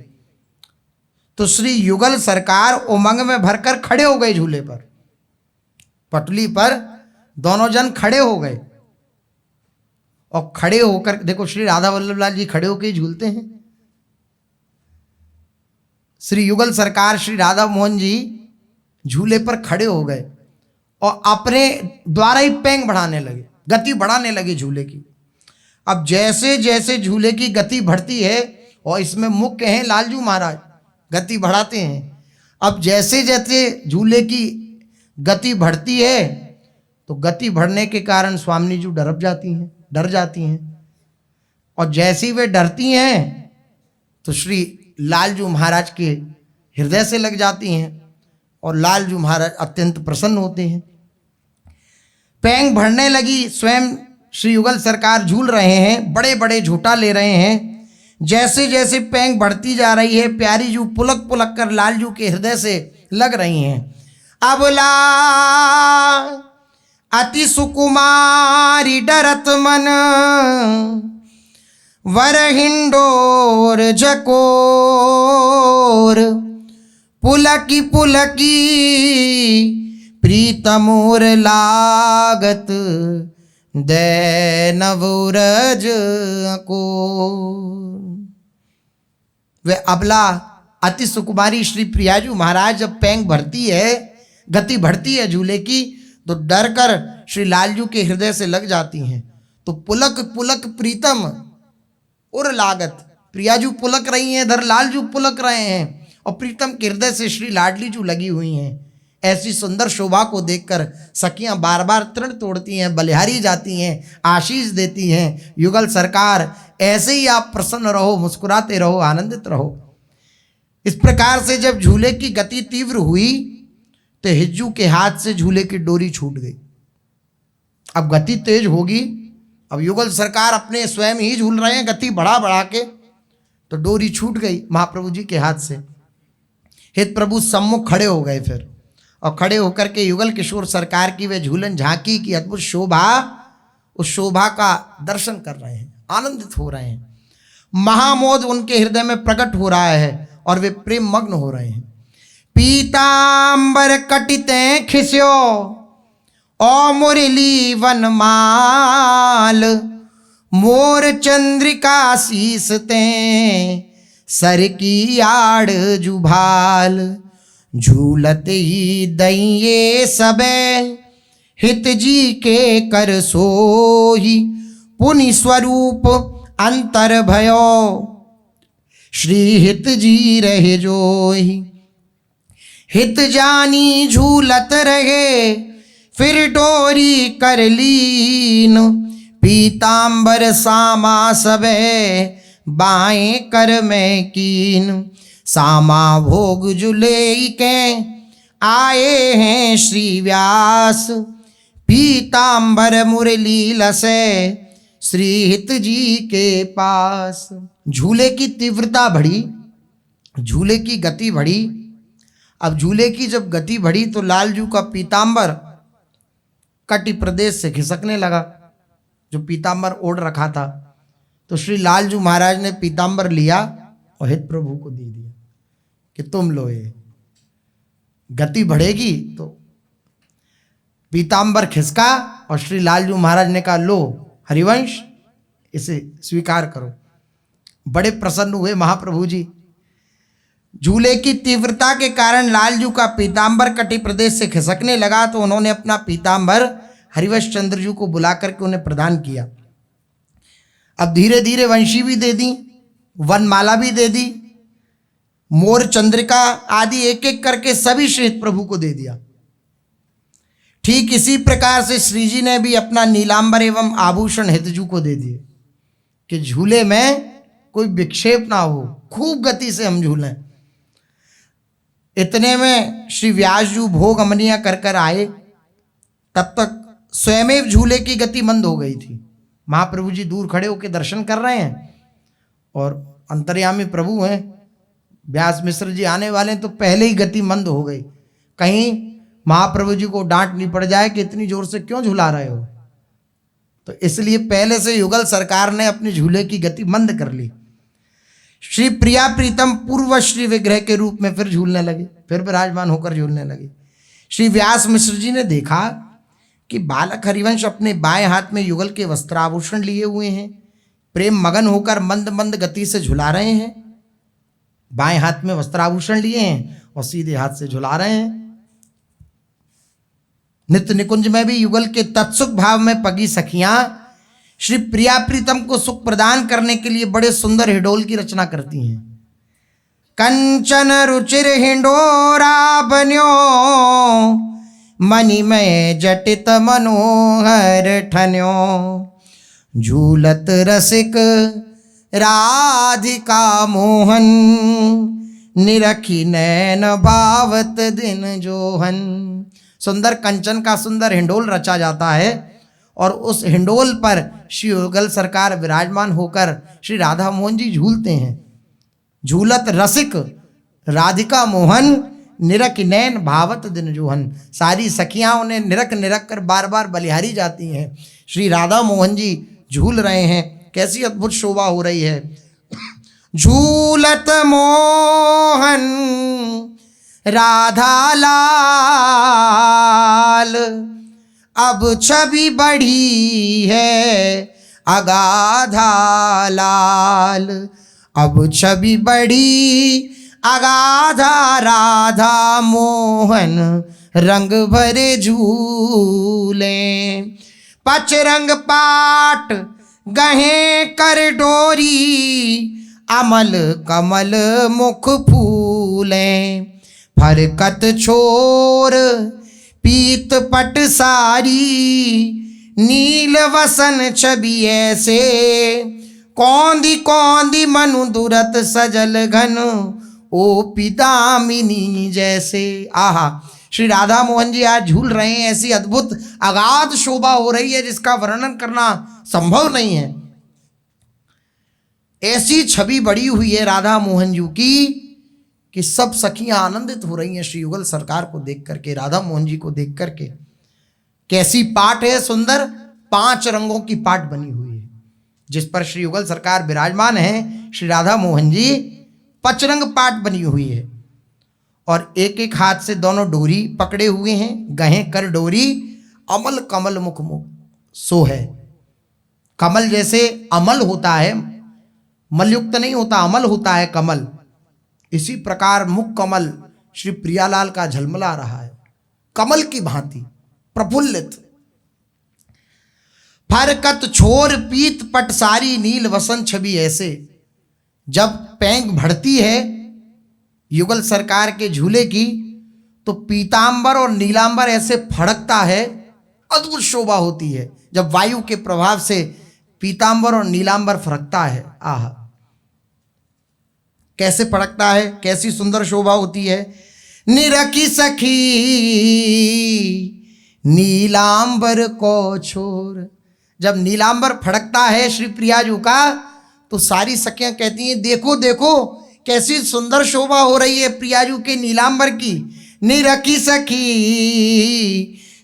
तो श्री युगल सरकार उमंग में भरकर खड़े हो गए झूले पर, पटली पर दोनों जन खड़े हो गए। और खड़े होकर देखो, श्री राधा वल्लभ लाल जी खड़े होकर ही झूलते हैं। श्री युगल सरकार श्री राधा मोहन जी झूले पर खड़े हो गए और अपने द्वारा ही पेंग बढ़ाने लगे, गति बढ़ाने लगे झूले की। अब जैसे जैसे झूले की गति बढ़ती है, और इसमें मुख्य हैं लालजू महाराज, गति बढ़ाते हैं। अब जैसे जैसे झूले की गति बढ़ती है तो गति बढ़ने के कारण स्वामी जी डर जाती हैं। और जैसी वे डरती हैं तो श्री लालजू महाराज के हृदय से लग जाती हैं और लालजू महाराज अत्यंत प्रसन्न होते हैं। पेंग भरने लगी, स्वयं श्री युगल सरकार झूल रहे हैं, बड़े बड़े झूठा ले रहे हैं। जैसे जैसे पेंग बढ़ती जा रही है, प्यारी जू पुलक पुलक कर लालजू के हृदय से लग रही हैं। अबला अति सुकुमारी डरत मन, वर हिंडोर जकोर, पुलकी पुलकी प्रीतमोर लागत, दे नवरज को। वे अबला अति सुकुमारी श्री प्रियाजू महाराज जब पेंग भरती है, गति बढ़ती है झूले की, तो डर कर श्री लालजू के हृदय से लग जाती हैं। तो पुलक पुलक प्रीतम उर लागत, प्रियाजू पुलक रही हैं, इधर लालजू पुलक रहे हैं, और प्रीतम के हृदय से श्री लाडली जू लगी हुई हैं। ऐसी सुंदर शोभा को देखकर सखियां बार बार तृण तोड़ती हैं, बलिहारी जाती हैं, आशीष देती हैं, युगल सरकार ऐसे ही आप प्रसन्न रहो, मुस्कुराते रहो, आनंदित रहो। इस प्रकार से जब झूले की गति तीव्र हुई तो हिज्जू के हाथ से झूले की डोरी छूट गई। अब गति तेज होगी, अब युगल सरकार अपने स्वयं ही झूल रहे हैं, गति बढ़ा बढ़ा के, तो डोरी छूट गई महाप्रभु जी के हाथ से। हित प्रभु सम्मुख खड़े हो गए फिर, और खड़े होकर के युगल किशोर सरकार की वे झूलन झांकी की अद्भुत शोभा, उस शोभा का दर्शन कर रहे हैं, आनंदित हो रहे हैं। महामोद उनके हृदय में प्रकट हो रहा है और वे प्रेम मग्न हो रहे हैं। पीतांबर कटिते खिस्यो ओ मुरली वनमाल, मोर चंद्रिका शीस ते सर की आड़ जुभाल, झूलत ही दइये सबे हित जी के कर सोही, पुनि स्वरूप अंतर भयो श्री हित जी रहे जोही। हित जानी झूलत रहे फिर डोरी कर लीन, पीतांबर सामा सबे बाएं कर में कीन, सामा भोग जुले के आए हैं श्री व्यास, पीतांबर मुरली लसे श्री हित जी के पास। झूले की तीव्रता बढ़ी, झूले की गति बढ़ी। अब झूले की जब गति बढ़ी तो लालजू का पीतांबर कटि प्रदेश से खिसकने लगा, जो पीतांबर ओढ़ रखा था। तो श्री लालजू महाराज ने पीतांबर लिया और हित प्रभु को दे दिया कि तुम लो, ये गति बढ़ेगी। तो पीतांबर खिसका और श्री लालजू महाराज ने कहा, लो हरिवंश, इसे स्वीकार करो। बड़े प्रसन्न हुए महाप्रभु जी। झूले की तीव्रता के कारण लालजू का पीतांबर कटि प्रदेश से खिसकने लगा, तो उन्होंने अपना पीतांबर हरिवंश चंद्र जी को बुला करके उन्हें प्रदान किया। अब धीरे धीरे वंशी भी दे दी, वनमाला भी दे दी, मोर चंद्रिका आदि एक एक करके सभी श्री प्रभु को दे दिया। ठीक इसी प्रकार से श्री जी ने भी अपना नीलांबर एवं आभूषण हितजू को दे दिए कि झूले में कोई विक्षेप ना हो, खूब गति से हम झूलें। इतने में श्री व्यासजू भोग अमनिया कर कर आए। तब तक स्वयं झूले की गति मंद हो गई थी। महाप्रभु जी दूर खड़े होकर दर्शन कर रहे हैं और अंतर्यामी प्रभु हैं, व्यास मिश्र जी आने वाले हैं, तो पहले ही गति मंद हो गई। कहीं महाप्रभु जी को डांट नहीं पड़ जाए कि इतनी जोर से क्यों झुला रहे हो, तो इसलिए पहले से युगल सरकार ने अपने झूले की गति मंद कर ली। श्री प्रिया प्रीतम पूर्व श्री विग्रह के रूप में फिर झूलने लगे, फिर विराजमान होकर झूलने लगे। श्री व्यास मिश्र जी ने देखा कि बालक हरिवंश अपने बाएं हाथ में युगल के वस्त्राभूषण लिए हुए हैं, प्रेम मगन होकर मंद मंद गति से झुला रहे हैं। बाएं हाथ में वस्त्राभूषण लिए हैं और सीधे हाथ से झुला रहे हैं। नित्य निकुंज में भी युगल के तत्सुख भाव में पगी सखियां श्री प्रिया प्रीतम को सुख प्रदान करने के लिए बड़े सुंदर हिडोल की रचना करती हैं। कंचन रुचिर हिंडोरा बन्यो, मणिमय जटित मनोहर ठन्यो, झूलत रसिक राधिका मोहन, निरखी नैन भावत दिन जोहन। सुंदर कंचन का सुंदर हिंडोल रचा जाता है और उस हिंडोल पर श्री युगल सरकार विराजमान होकर श्री राधा मोहन जी झूलते हैं। झूलत रसिक राधिका मोहन, निरख नैन भावत दिन जोहन। सारी सखियां उन्हें निरख निरख कर बार बार बलिहारी जाती हैं। श्री राधा मोहन जी झूल रहे हैं, कैसी अद्भुत शोभा हो रही है। झूलत मोहन राधा लाल, अब छवि बढ़ी है अगाधा लाल, अब छवि बढ़ी अगाधा राधा मोहन, रंग भरे झूले। पचरंग पाट गहे कर डोरी, अमल कमल मुख फूले। फरकत छोर पीत पट सारी, नील वसन छवि ऐसे, कौंदी कौंदी मनु दुरत सजल घन, ओ पितामिनी जैसे। आहा, श्री राधा मोहन जी आज झूल रहे हैं, ऐसी अद्भुत अगाध शोभा हो रही है जिसका वर्णन करना संभव नहीं है। ऐसी छवि बड़ी हुई है राधा मोहन जी की कि सब सखियां आनंदित हो रही हैं श्री युगल सरकार को देख करके, राधा मोहन जी को देख करके। कैसी पाट है सुंदर, 5 रंगों की पाट बनी हुई है जिस पर श्री युगल सरकार विराजमान है। श्री राधा मोहन जी पचरंग पाट बनी हुई है और एक एक हाथ से दोनों डोरी पकड़े हुए हैं, गहे कर डोरी, अमल कमल मुख मुख सो है। कमल जैसे अमल होता है, मलयुक्त नहीं होता, अमल होता है कमल, इसी प्रकार मुख कमल श्री प्रियालाल का झलमला रहा है, कमल की भांति प्रफुल्लित। फरकत छोर पीत पट सारी, नील वसन छवि ऐसे। जब पैंग बढ़ती है युगल सरकार के झूले की तो पीतांबर और नीलांबर ऐसे फड़कता है, अद्भुत शोभा होती है जब वायु के प्रभाव से पीतांबर और नीलांबर फड़कता है। आह, कैसे फड़कता है, कैसी सुंदर शोभा होती है। निरखी सखी नीलांबर को छोर, जब नीलांबर फड़कता है श्री प्रियाजू का तो सारी सखियां कहती हैं देखो देखो कैसी सुंदर शोभा हो रही है प्रियाजू के नीलांबर की। निरखी सखी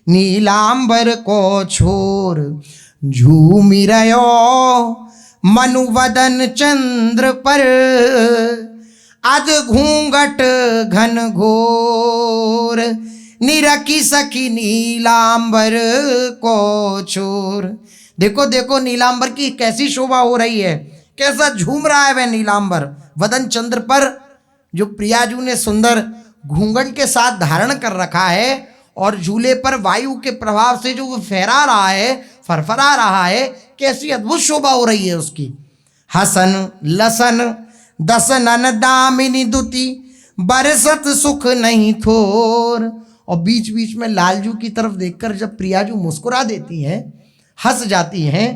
नीलांबर को छोर, झूमी रयो मनुवदन चंद्र पर, अध घूंघट घन घोर। निरखी सखी नीलांबर को छोर, देखो देखो नीलांबर की कैसी शोभा हो रही है, कैसा झूम रहा है वह नीलांबर वदन चंद्र पर, जो प्रियाजू ने सुंदर घूंघट के साथ धारण कर रखा है और झूले पर वायु के प्रभाव से जो वो फहरा रहा है, फरफरा रहा है, कैसी अद्भुत शोभा हो रही है उसकी। हसन लसन दसनन दामिनी दुति, बरसत सुख नहीं थोर। और बीच बीच में लालजू की तरफ देखकर जब प्रियाजू मुस्कुरा देती हैं, हंस जाती हैं,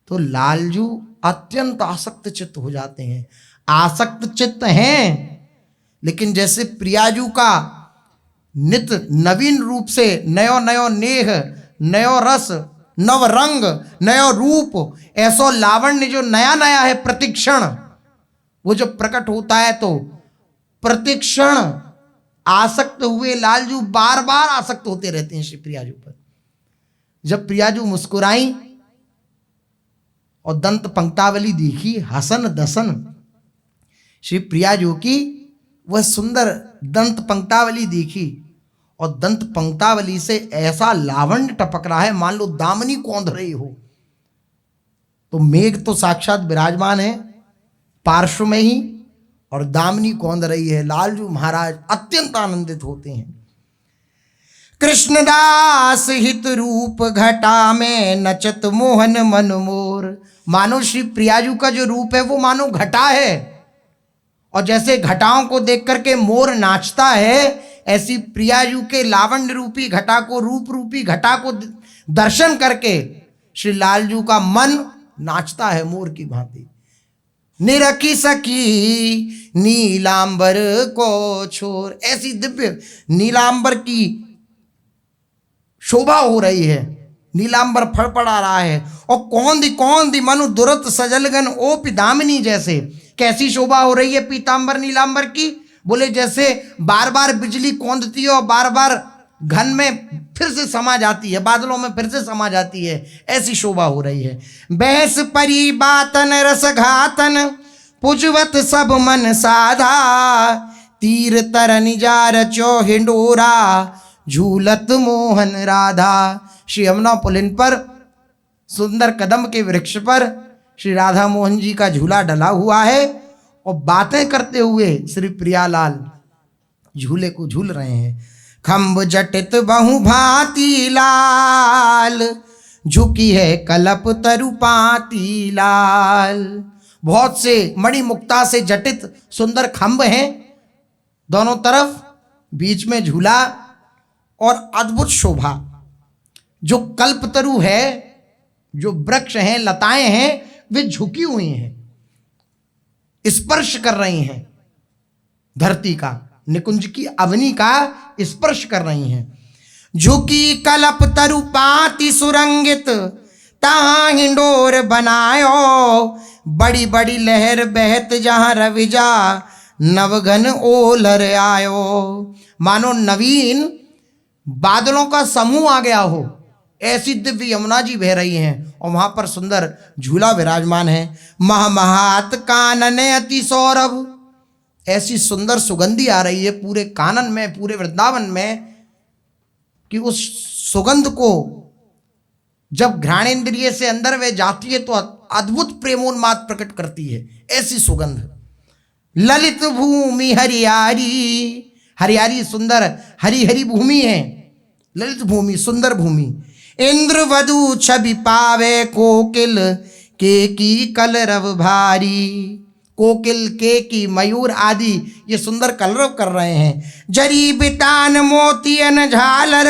तो लालजू अत्यंत आसक्त चित्त हो जाते हैं। आसक्त चित्त हैं, लेकिन जैसे प्रियाजू का नित नवीन रूप से नयो नयो नेह, नयो रस, नव रंग, नयो रूप, ऐसो लावण्य जो नया नया है प्रतिक्षण, वो जब प्रकट होता है तो प्रतिक्षण आसक्त हुए लालजू बार बार आसक्त होते रहते हैं श्री प्रियाजू पर। जब प्रियाजू मुस्कुराई और दंत पंक्तावली देखी, हसन दसन श्री प्रियाजू की वह सुंदर दंत पंक्तावली देखी और दंत पंक्तावली से ऐसा लावण्य टपक रहा है मान लो दामनी कौंध रही हो। तो मेघ तो साक्षात विराजमान है पार्श्व में ही और दामनी कौंध रही है। लालजू महाराज अत्यंत आनंदित होते हैं। कृष्णदास हित रूप घटा में नचत मोहन मन मोर। मानो श्री प्रियाजू का जो रूप है वो मानो घटा है और जैसे घटाओं को देख करके मोर नाचता है ऐसी प्रियाजू के लावण्य रूपी घटा को रूप रूपी घटा को दर्शन करके श्री लालजू का मन नाचता है मोर की भांति। निरखी सकी नीलांबर को छोर। ऐसी दिव्य नीलांबर की शोभा हो रही है, नीलांबर फड़फड़ा रहा है और कौंदी कौंदी मनु दुरत सजलगन ओपि दामिनी। जैसे कैसी शोभा हो रही है पीतांबर नीलांबर की? बोले जैसे बार बार बिजली कौंदती है और बार बार घन में फिर से समा जाती है, बादलों में फिर से समा जाती है, ऐसी शोभा हो रही है। बहस परी बातन रस घातन पुजवत सब मन साधा। तीर तरन जार चो हिंडोरा झूलत मोहन राधा। श्री यमुना पुलिन पर सुंदर कदम के वृक्ष पर श्री राधा मोहन जी का झूला डला हुआ है और बातें करते हुए श्री प्रियालाल झूले को झूल रहे हैं। खम्ब जटित बहु भांति लाल झुकी है कलप तरुपाती लाल। बहुत से मणि मुक्ता से जटित सुंदर खम्ब हैं दोनों तरफ, बीच में झूला और अद्भुत शोभा। जो कल्पतरु है, जो वृक्ष हैं, लताएं हैं, वे झुकी हुई हैं, स्पर्श कर रही हैं धरती का, निकुंज की अवनी का स्पर्श कर रही हैं। झुकी कलप तरु पाती सुरंगित तहां हिंडोर बनायो। बड़ी बड़ी लहर बहत जहां रविजा नवघन ओलर आयो। मानो नवीन बादलों का समूह आ गया हो, ऐसी दिव्य यमुना जी बह रही हैं और वहां पर सुंदर झूला विराजमान है। महमहात कानन अति सौरभ। ऐसी सुंदर सुगंधी आ रही है पूरे कानन में, पूरे वृंदावन में, कि उस सुगंध को जब घ्राणेन्द्रिय से अंदर वे जाती है तो अद्भुत प्रेमोन्माद प्रकट करती है, ऐसी सुगंध। ललित भूमि हरियारी। हरियारी सुंदर हरी हरी भूमि है, ललित भूमि, सुंदर भूमि। इंद्र वधु छवि पावे कोकिल के की कलरव भारी। कोकिल, के की, मयूर आदि ये सुंदर कलरव कर रहे हैं। जरी बितान मोतियन झालर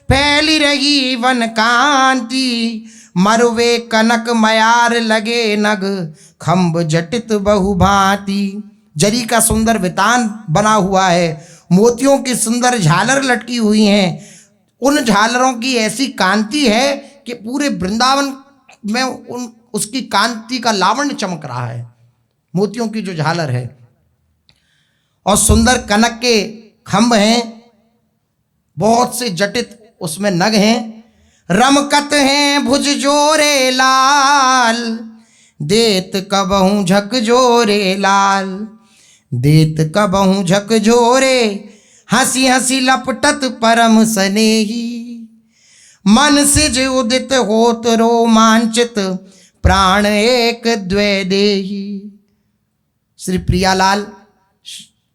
फैली रही वन कांति। मरुवे कनक मयार लगे नग खम्ब जटित बहुभांति। जरी का सुंदर वितान बना हुआ है, मोतियों की सुंदर झालर लटकी हुई हैं। उन झालरों की ऐसी कांति है कि पूरे वृंदावन में उसकी कांति का लावण्य चमक रहा है, मोतियों की जो झालर है। और सुंदर कनक के खंभ हैं, बहुत से जटित उसमें नग हैं। रमकत हैं भुज जोरे लाल देत कबहू झक जोरे लाल। देत कबहू झक जोरे हंसी हंसी लपटत परम स्नेही। मन सिज उदित होत रोमांचित प्राण एक द्वै देही। श्री प्रियालाल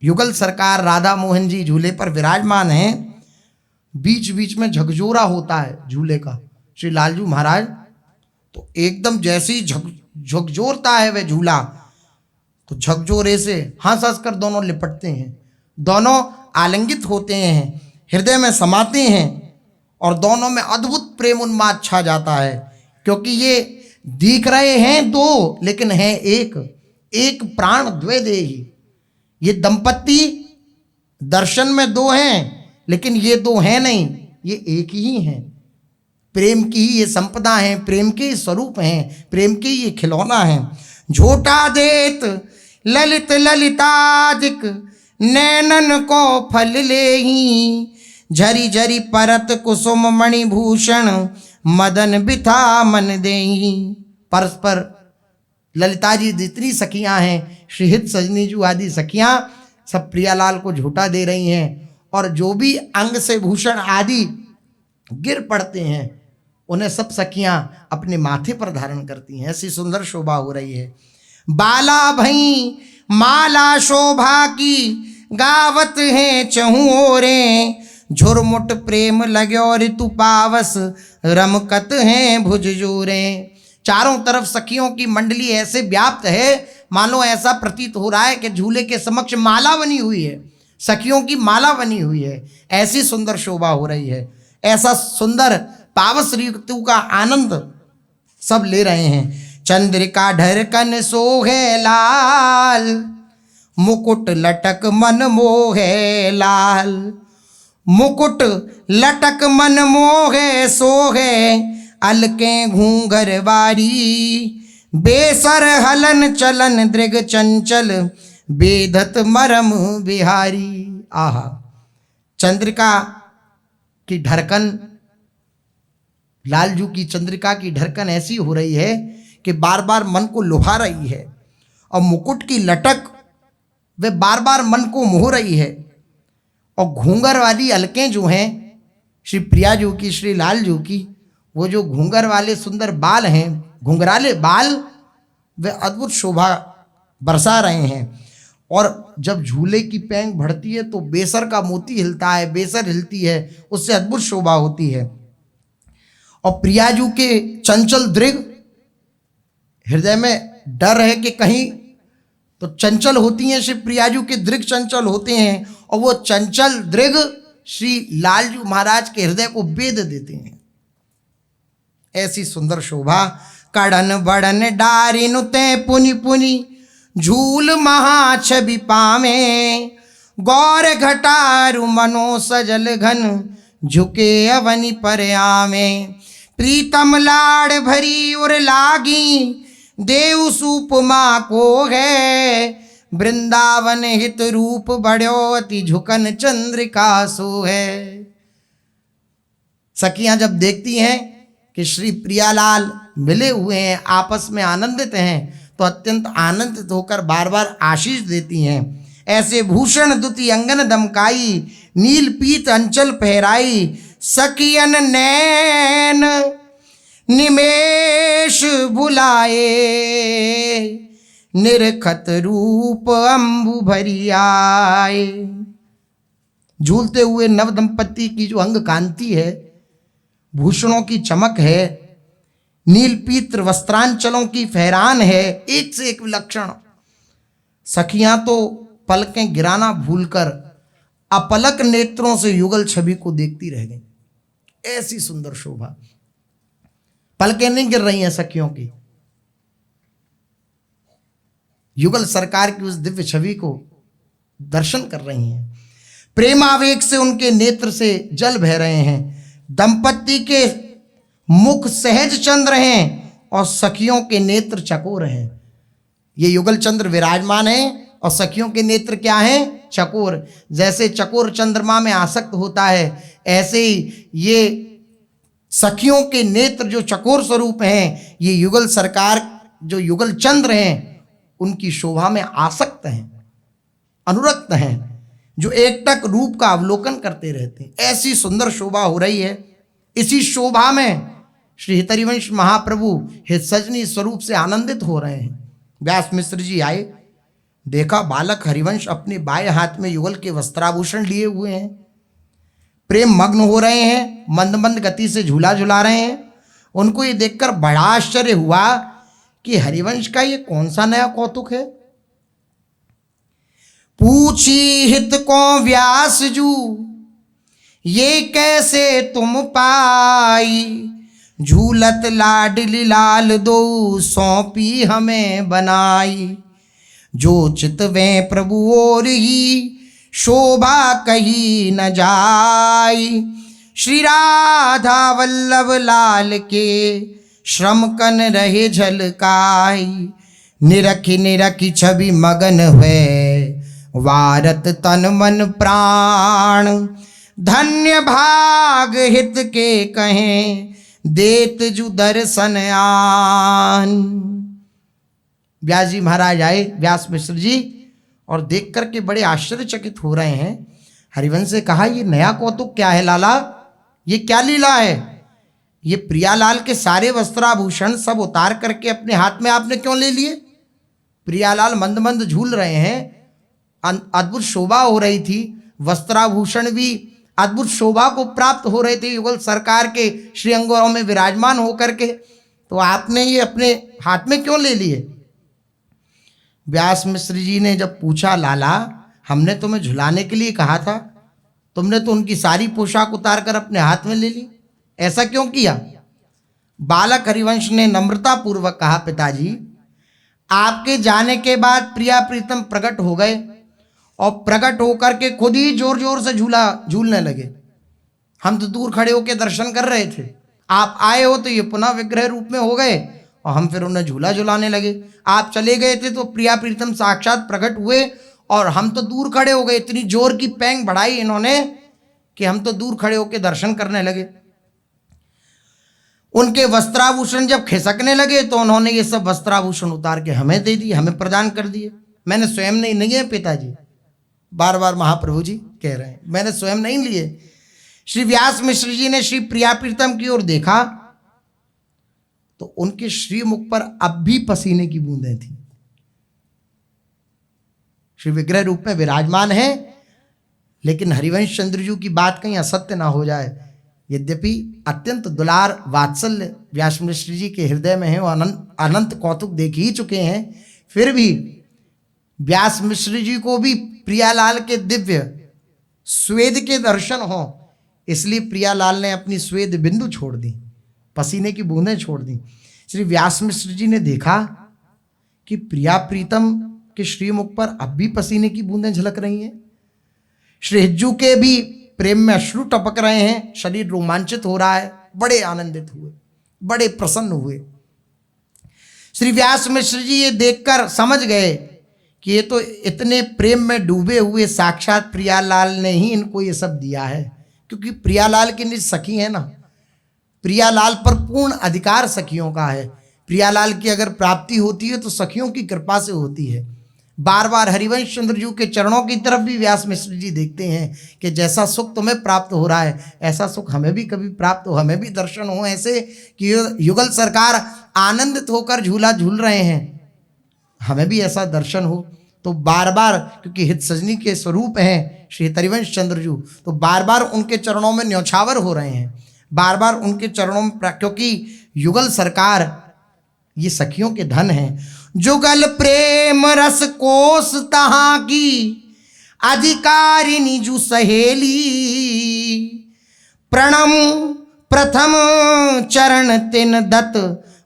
युगल सरकार राधा मोहन जी झूले पर विराजमान हैं। बीच बीच में झकझोरा होता है झूले का। श्री लालजू महाराज तो एकदम जैसे ही झकझोरता है वह झूला, तो झकझोरे से हंस हंस कर दोनों लिपटते हैं, दोनों आलिंगित होते हैं, हृदय में समाते हैं और दोनों में अद्भुत प्रेम उन्माद छा जाता है। क्योंकि ये दिख रहे हैं दो लेकिन हैं एक, एक प्राण द्वे देही। ये दंपत्ति दर्शन में दो हैं लेकिन ये दो हैं नहीं, ये एक ही हैं। प्रेम की ही ये संपदा है, प्रेम के ही स्वरूप हैं, प्रेम के ये खिलौना हैं। झोटा देत ललित ललितादिक नैनन को फल लेही। झरी झरी परत कुसुम मणिभूषण मदन बिथा मन देही। परस्पर ललिता जी जितनी सखियां हैं, श्रीहित सजनी जू आदि सखियां सब प्रियालाल को झूठा दे रही हैं, और जो भी अंग से भूषण आदि गिर पड़ते हैं उन्हें सब सखियां अपने माथे पर धारण करती हैं। ऐसी सुंदर शोभा हो रही है। बाला भई माला शोभा की गावत हैं चहु ओरे, झुरमुट प्रेम लगो ऋतु पावस रमकत हैं भुज जोरे। चारों तरफ सखियों की मंडली ऐसे व्याप्त है, मानो ऐसा प्रतीत हो रहा है कि झूले के समक्ष माला बनी हुई है, सखियों की माला बनी हुई है। ऐसी सुंदर शोभा हो रही है। ऐसा सुंदर पावस ऋतु का आनंद सब ले रहे हैं। चंद्रिका ढरकन सोहे लाल, मुकुट लटक मन मोहे लाल। मुकुट लटक मन मोहे सोहे, अलके घूंघर बारी। बेसर हलन चलन दृग चंचल, बेधत मरम बिहारी। आहा, चंद्रिका की ढरकन, लालजू की चंद्रिका की ढरकन ऐसी हो रही है कि बार बार मन को लुभा रही है, और मुकुट की लटक वे बार बार मन को मोह रही है। और घूंघर वाली अलकें जो हैं श्री प्रिया जू की, श्री लालजू की, वो जो घूंघर वाले सुंदर बाल हैं, घुंघराले बाल, वे अद्भुत शोभा बरसा रहे हैं। और जब झूले की पैंग बढ़ती है तो बेसर का मोती हिलता है, बेसर हिलती है, उससे अद्भुत शोभा होती है। और प्रियाजू के चंचल दृग, हृदय में डर है कि कहीं तो चंचल होती हैं, श्री प्रियाजू के दृग चंचल होते हैं, और वो चंचल दृग श्री लालजू महाराज के हृदय को बेध देते हैं। ऐसी सुंदर शोभा। कड़न बड़न डारी नुते पुनि पुनि, झूल महा छवि पावे। गौर घटारु मनो सजल घन, झुके अवनि पर आवे। प्रीतम लाड़ भरी उर लागी, देव सूपमा को है। वृंदावन हित रूप बढ़ो, अति झुकन चंद्रिका सो है। सखियां जब देखती हैं कि श्री प्रियालाल मिले हुए हैं, आपस में आनंदित हैं, तो अत्यंत आनंदित होकर बार बार आशीष देती हैं। ऐसे भूषण दुति अंगन दमकाई, नील पीत अंचल पहराई। सखियन नैन निमेष भुलाए, निरखत रूप अंबु भरी आए। झूलते हुए नव दंपति की जो अंग कांति है, भूषणों की चमक है, नील पीत्र वस्त्रांचलों की फहरान है, एक से एक विलक्षण। सखियां तो पलकें गिराना भूलकर अपलक नेत्रों से युगल छवि को देखती रह गई। ऐसी सुंदर शोभा। पलकें नहीं गिर रही हैं सखियों की, युगल सरकार की उस दिव्य छवि को दर्शन कर रही हैं। प्रेमावेग से उनके नेत्र से जल बह रहे हैं। दंपति के मुख सहज चंद्र हैं और सखियों के नेत्र चकोर हैं। ये युगल चंद्र विराजमान है और सखियों के नेत्र क्या हैं? चकोर। जैसे चकोर चंद्रमा में आसक्त होता है, ऐसे ही ये सखियों के नेत्र जो चकोर स्वरूप हैं, ये युगल सरकार जो युगल चंद्र हैं, उनकी शोभा में आसक्त हैं, अनुरक्त हैं, जो एकटक रूप का अवलोकन करते रहते हैं। ऐसी सुंदर शोभा हो रही है। इसी शोभा में श्री हितरिवंश महाप्रभु हितसजनी स्वरूप से आनंदित हो रहे हैं। व्यास मिश्र जी आए, देखा बालक हरिवंश अपने बाएं हाथ में युगल के वस्त्राभूषण लिए हुए हैं, प्रेम मग्न हो रहे हैं, मंद मंद गति से झूला झुला रहे हैं। उनको ये देखकर बड़ा आश्चर्य हुआ कि हरिवंश का ये कौन सा नया कौतुक है। पूछी हित को व्यास जू, ये कैसे तुम पाई। झूलत लाडली लाल दो, सौंपी हमें बनाई। जो चितवे प्रभु और ही, शोभा कही न जाई। श्री राधा वल्लभ लाल के, श्रम कन रहे झलकाई। निरखी निरखी छवि मगन हुए, वारत तन मन प्राण। धन्य भाग हित के कहें, देत जु दर्शन आन। व्यास जी महाराज आए, व्यास मिश्र जी, और देख करके बड़े आश्चर्यचकित हो रहे हैं। हरिवंश से कहा, ये नया कौतुक क्या है लाला, ये क्या लीला है? ये प्रियालाल के सारे वस्त्राभूषण सब उतार करके अपने हाथ में आपने क्यों ले लिए? प्रियालाल मंद मंद झूल रहे हैं, अद्भुत शोभा हो रही थी, वस्त्राभूषण भी अद्भुत शोभा को प्राप्त हो रहे थे युगल सरकार के श्रीअंगों में विराजमान होकर के, तो आपने ये अपने हाथ में क्यों ले लिए? व्यास मिश्र जी ने जब पूछा, लाला हमने तुम्हें झुलाने के लिए कहा था, तुमने तो उनकी सारी पोशाक उतार कर अपने हाथ में ले ली, ऐसा क्यों किया? बालक हरिवंश ने नम्रता पूर्वक कहा, पिताजी आपके जाने के बाद प्रिया प्रीतम प्रकट हो गए और प्रकट होकर के खुद ही जोर जोर से झूलने लगे। हम तो दूर खड़े होकर दर्शन कर रहे थे, आप आए हो तो ये पुनः विग्रह रूप में हो गए और हम फिर उन्हें झूला झुलाने लगे। आप चले गए थे तो प्रिया प्रीतम साक्षात प्रकट हुए और हम तो दूर खड़े हो गए। इतनी जोर की पैंग बढ़ाई इन्होंने कि हम तो दूर खड़े होकर दर्शन करने लगे। उनके वस्त्राभूषण जब खिसकने लगे तो उन्होंने ये सब वस्त्राभूषण उतार के हमें दे दिए, हमें प्रदान कर दिए। मैंने स्वयं नहीं है पिताजी, बार बार महाप्रभु जी कह रहे हैं, मैंने स्वयं नहीं लिए। श्री व्यास मिश्र जी ने श्री प्रिया प्रीतम की ओर देखा तो उनके श्रीमुख पर अब भी पसीने की बूंदें थी। श्री विग्रह रूप में विराजमान है, लेकिन हरिवंश चंद्रजू की बात कहीं असत्य ना हो जाए। यद्यपि अत्यंत दुलार वात्सल्य व्यास मिश्र जी के हृदय में है और अनंत कौतुक देख ही चुके हैं, फिर भी व्यास मिश्र जी को भी प्रियालाल के दिव्य स्वेद के दर्शन हो, इसलिए प्रियालाल ने अपनी स्वेद बिंदु छोड़ दी, पसीने की बूंदें छोड़ दी। श्री व्यास मिश्र जी ने देखा कि प्रिया प्रीतम के श्रीमुख पर अब भी पसीने की बूंदें झलक रही हैं। श्री हिज्जू के भी प्रेम में अश्रु टपक रहे हैं, शरीर रोमांचित हो रहा है, बड़े आनंदित हुए, बड़े प्रसन्न हुए। श्री व्यास मिश्र जी ये देखकर समझ गए कि ये तो इतने प्रेम में डूबे हुए साक्षात प्रियालाल ने ही इनको ये सब दिया है, क्योंकि प्रियालाल की निज सखी है ना, प्रियालाल पर पूर्ण अधिकार सखियों का है। प्रियालाल की अगर प्राप्ति होती है तो सखियों की कृपा से होती है। बार बार हरिवंश चंद्रजू के चरणों की तरफ भी व्यास मिश्र जी देखते हैं कि जैसा सुख तुम्हें प्राप्त हो रहा है ऐसा सुख हमें भी कभी प्राप्त हो, हमें भी दर्शन हो ऐसे कि युगल सरकार आनंदित होकर झूला झूल रहे हैं, हमें भी ऐसा दर्शन हो। तो बार बार, क्योंकि हित सजनी के स्वरूप हैं श्री हरिवंश चंद्रजू, तो बार बार उनके चरणों में न्यौछावर हो रहे हैं, बार बार उनके चरणों में, क्योंकि युगल सरकार ये सखियों के धन हैं। जुगल प्रेम रस कोस तहाँ की अधिकारिणी जू सहेली, प्रणम प्रथम चरण तिन दत्त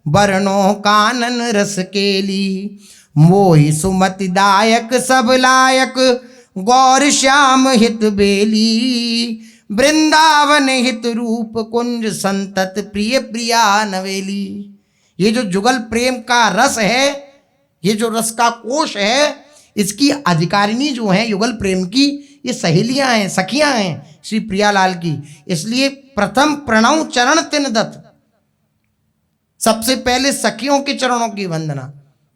बरनो कानन रस केली, मोहि सुमति दायक सब लायक गौर श्याम हित बेली, वृंदावन हित रूप कुंज संतत प्रिय प्रिया नवेली। ये जो जुगल प्रेम का रस है, ये जो रस का कोश है, इसकी अधिकारिणी जो है युगल प्रेम की, ये सहेलियां हैं, सखियां हैं श्री प्रियालाल की। इसलिए प्रथम प्रणव चरण तिन दत्त, सबसे पहले सखियों के चरणों की वंदना,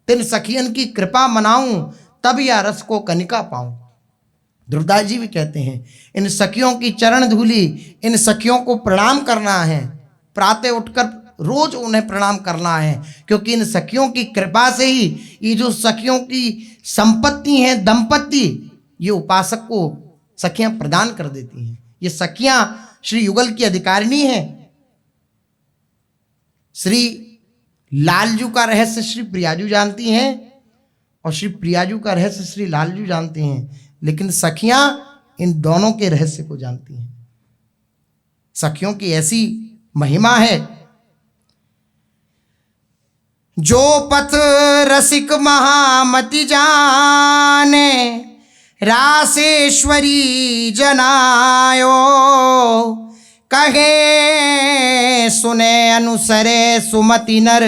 तिन सखियन की कृपा मनाऊं तब या रस को कनिका पाऊं। ध्रुवदास जी भी कहते हैं इन सखियों की चरण धूली, इन सखियों को प्रणाम करना है, प्रातः उठकर रोज उन्हें प्रणाम करना है, क्योंकि इन सखियों की कृपा से ही ये जो सखियों की संपत्ति है, दंपत्ति, ये उपासक को सखियां प्रदान कर देती हैं। ये सखियां श्री युगल की अधिकारिणी हैं। श्री लालजू का रहस्य श्री प्रियाजू जानती हैं और श्री प्रियाजू का रहस्य श्री लालजू जानते हैं, लेकिन सखियां इन दोनों के रहस्य को जानती हैं। सखियों की ऐसी महिमा है, जो पथ रसिक महामति जाने, रासेश्वरी जनायो, कहे सुने अनुसरे सुमति नर,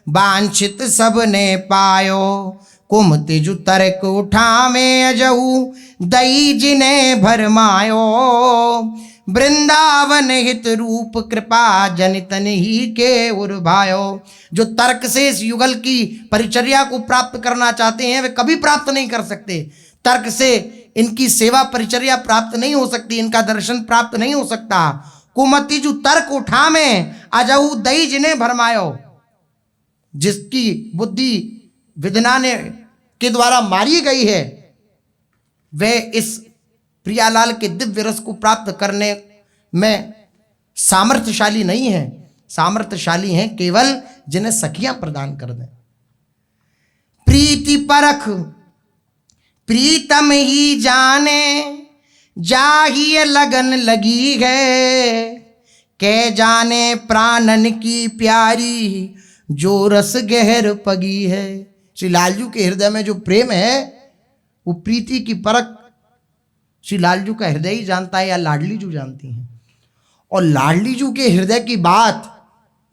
वांछित सब ने पायो, कुमति जु तर्क उठावे अजहू, दई जिने भरमायो, वृंदावन हित रूप कृपा जनितन ही के उर्भायो। जो तर्क से इस युगल की परिचर्या को प्राप्त करना चाहते हैं वे कभी प्राप्त नहीं कर सकते। तर्क से इनकी सेवा परिचर्या प्राप्त नहीं हो सकती, इनका दर्शन प्राप्त नहीं हो सकता। कुमति जो तर्क उठा में अजहू दई जिन्हें भरमायो। जिसकी बुद्धि विदना ने के द्वारा मारी गई है वे इस प्रियालाल के दिव्य रस को प्राप्त करने में सामर्थ्यशाली नहीं है। सामर्थ्यशाली हैं केवल जिन्हें सखियां प्रदान कर दें। प्रीति परख प्रीतम ही जाने जाहिए लगन लगी है। के जाने प्राणन की प्यारी जो रस गहर पगी है। श्री लालजू के हृदय में जो प्रेम है वो प्रीति की परख श्री लालजू का हृदय ही जानता है या लाडली जू जानती हैं। और लाडली जू के हृदय की बात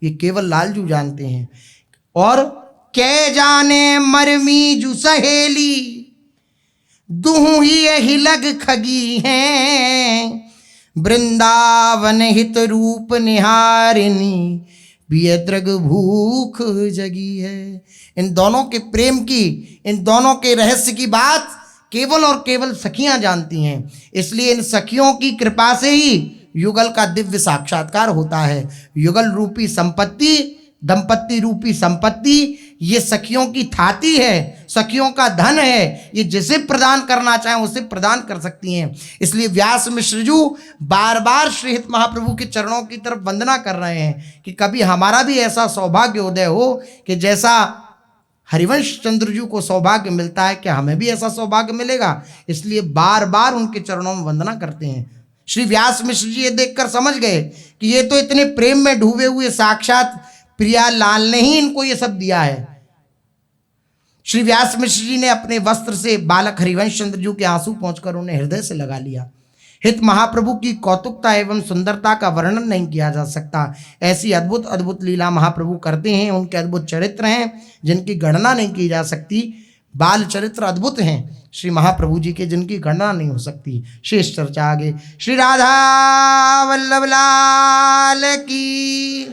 ये केवल लालजू जानते हैं। और के जाने मरमी जू सहेली दूह ही यही लग खगी हैं। वृंदावन हित रूप निहारिनी बियद्रग भूख जगी है। इन दोनों के प्रेम की, इन दोनों के रहस्य की बात केवल और केवल सखियां जानती हैं। इसलिए इन सखियों की कृपा से ही युगल का दिव्य साक्षात्कार होता है। युगल रूपी संपत्ति, दंपत्ति रूपी संपत्ति ये सखियों की थाती है, सखियों का धन है। ये जिसे प्रदान करना चाहें उसे प्रदान कर सकती हैं। इसलिए व्यास मिश्र जी बार बार श्री हित महाप्रभु के चरणों की तरफ वंदना कर रहे हैं कि कभी हमारा भी ऐसा सौभाग्य उदय हो कि जैसा हरिवंश चंद्र जी को सौभाग्य मिलता है कि हमें भी ऐसा सौभाग्य मिलेगा। इसलिए बार बार उनके चरणों में वंदना करते हैं। श्री व्यास मिश्र जी ये देखकर समझ गए कि ये तो इतने प्रेम में डूबे हुए साक्षात प्रियालाल ने ही इनको ये सब दिया है। श्री व्यास मिश्र जी ने अपने वस्त्र से बालक हरिवंश चंद्र जी के आंसू पहुंचकर उन्हें हृदय से लगा लिया। हित महाप्रभु की कौतुकता एवं सुंदरता का वर्णन नहीं किया जा सकता। ऐसी अद्भुत अद्भुत लीला महाप्रभु करते हैं। उनके अद्भुत चरित्र हैं जिनकी गणना नहीं की जा सकती। बाल चरित्र अद्भुत हैं श्री महाप्रभु जी के जिनकी गणना नहीं हो सकती। शेष चर्चा आगे। श्री राधा वल्लभ लाल की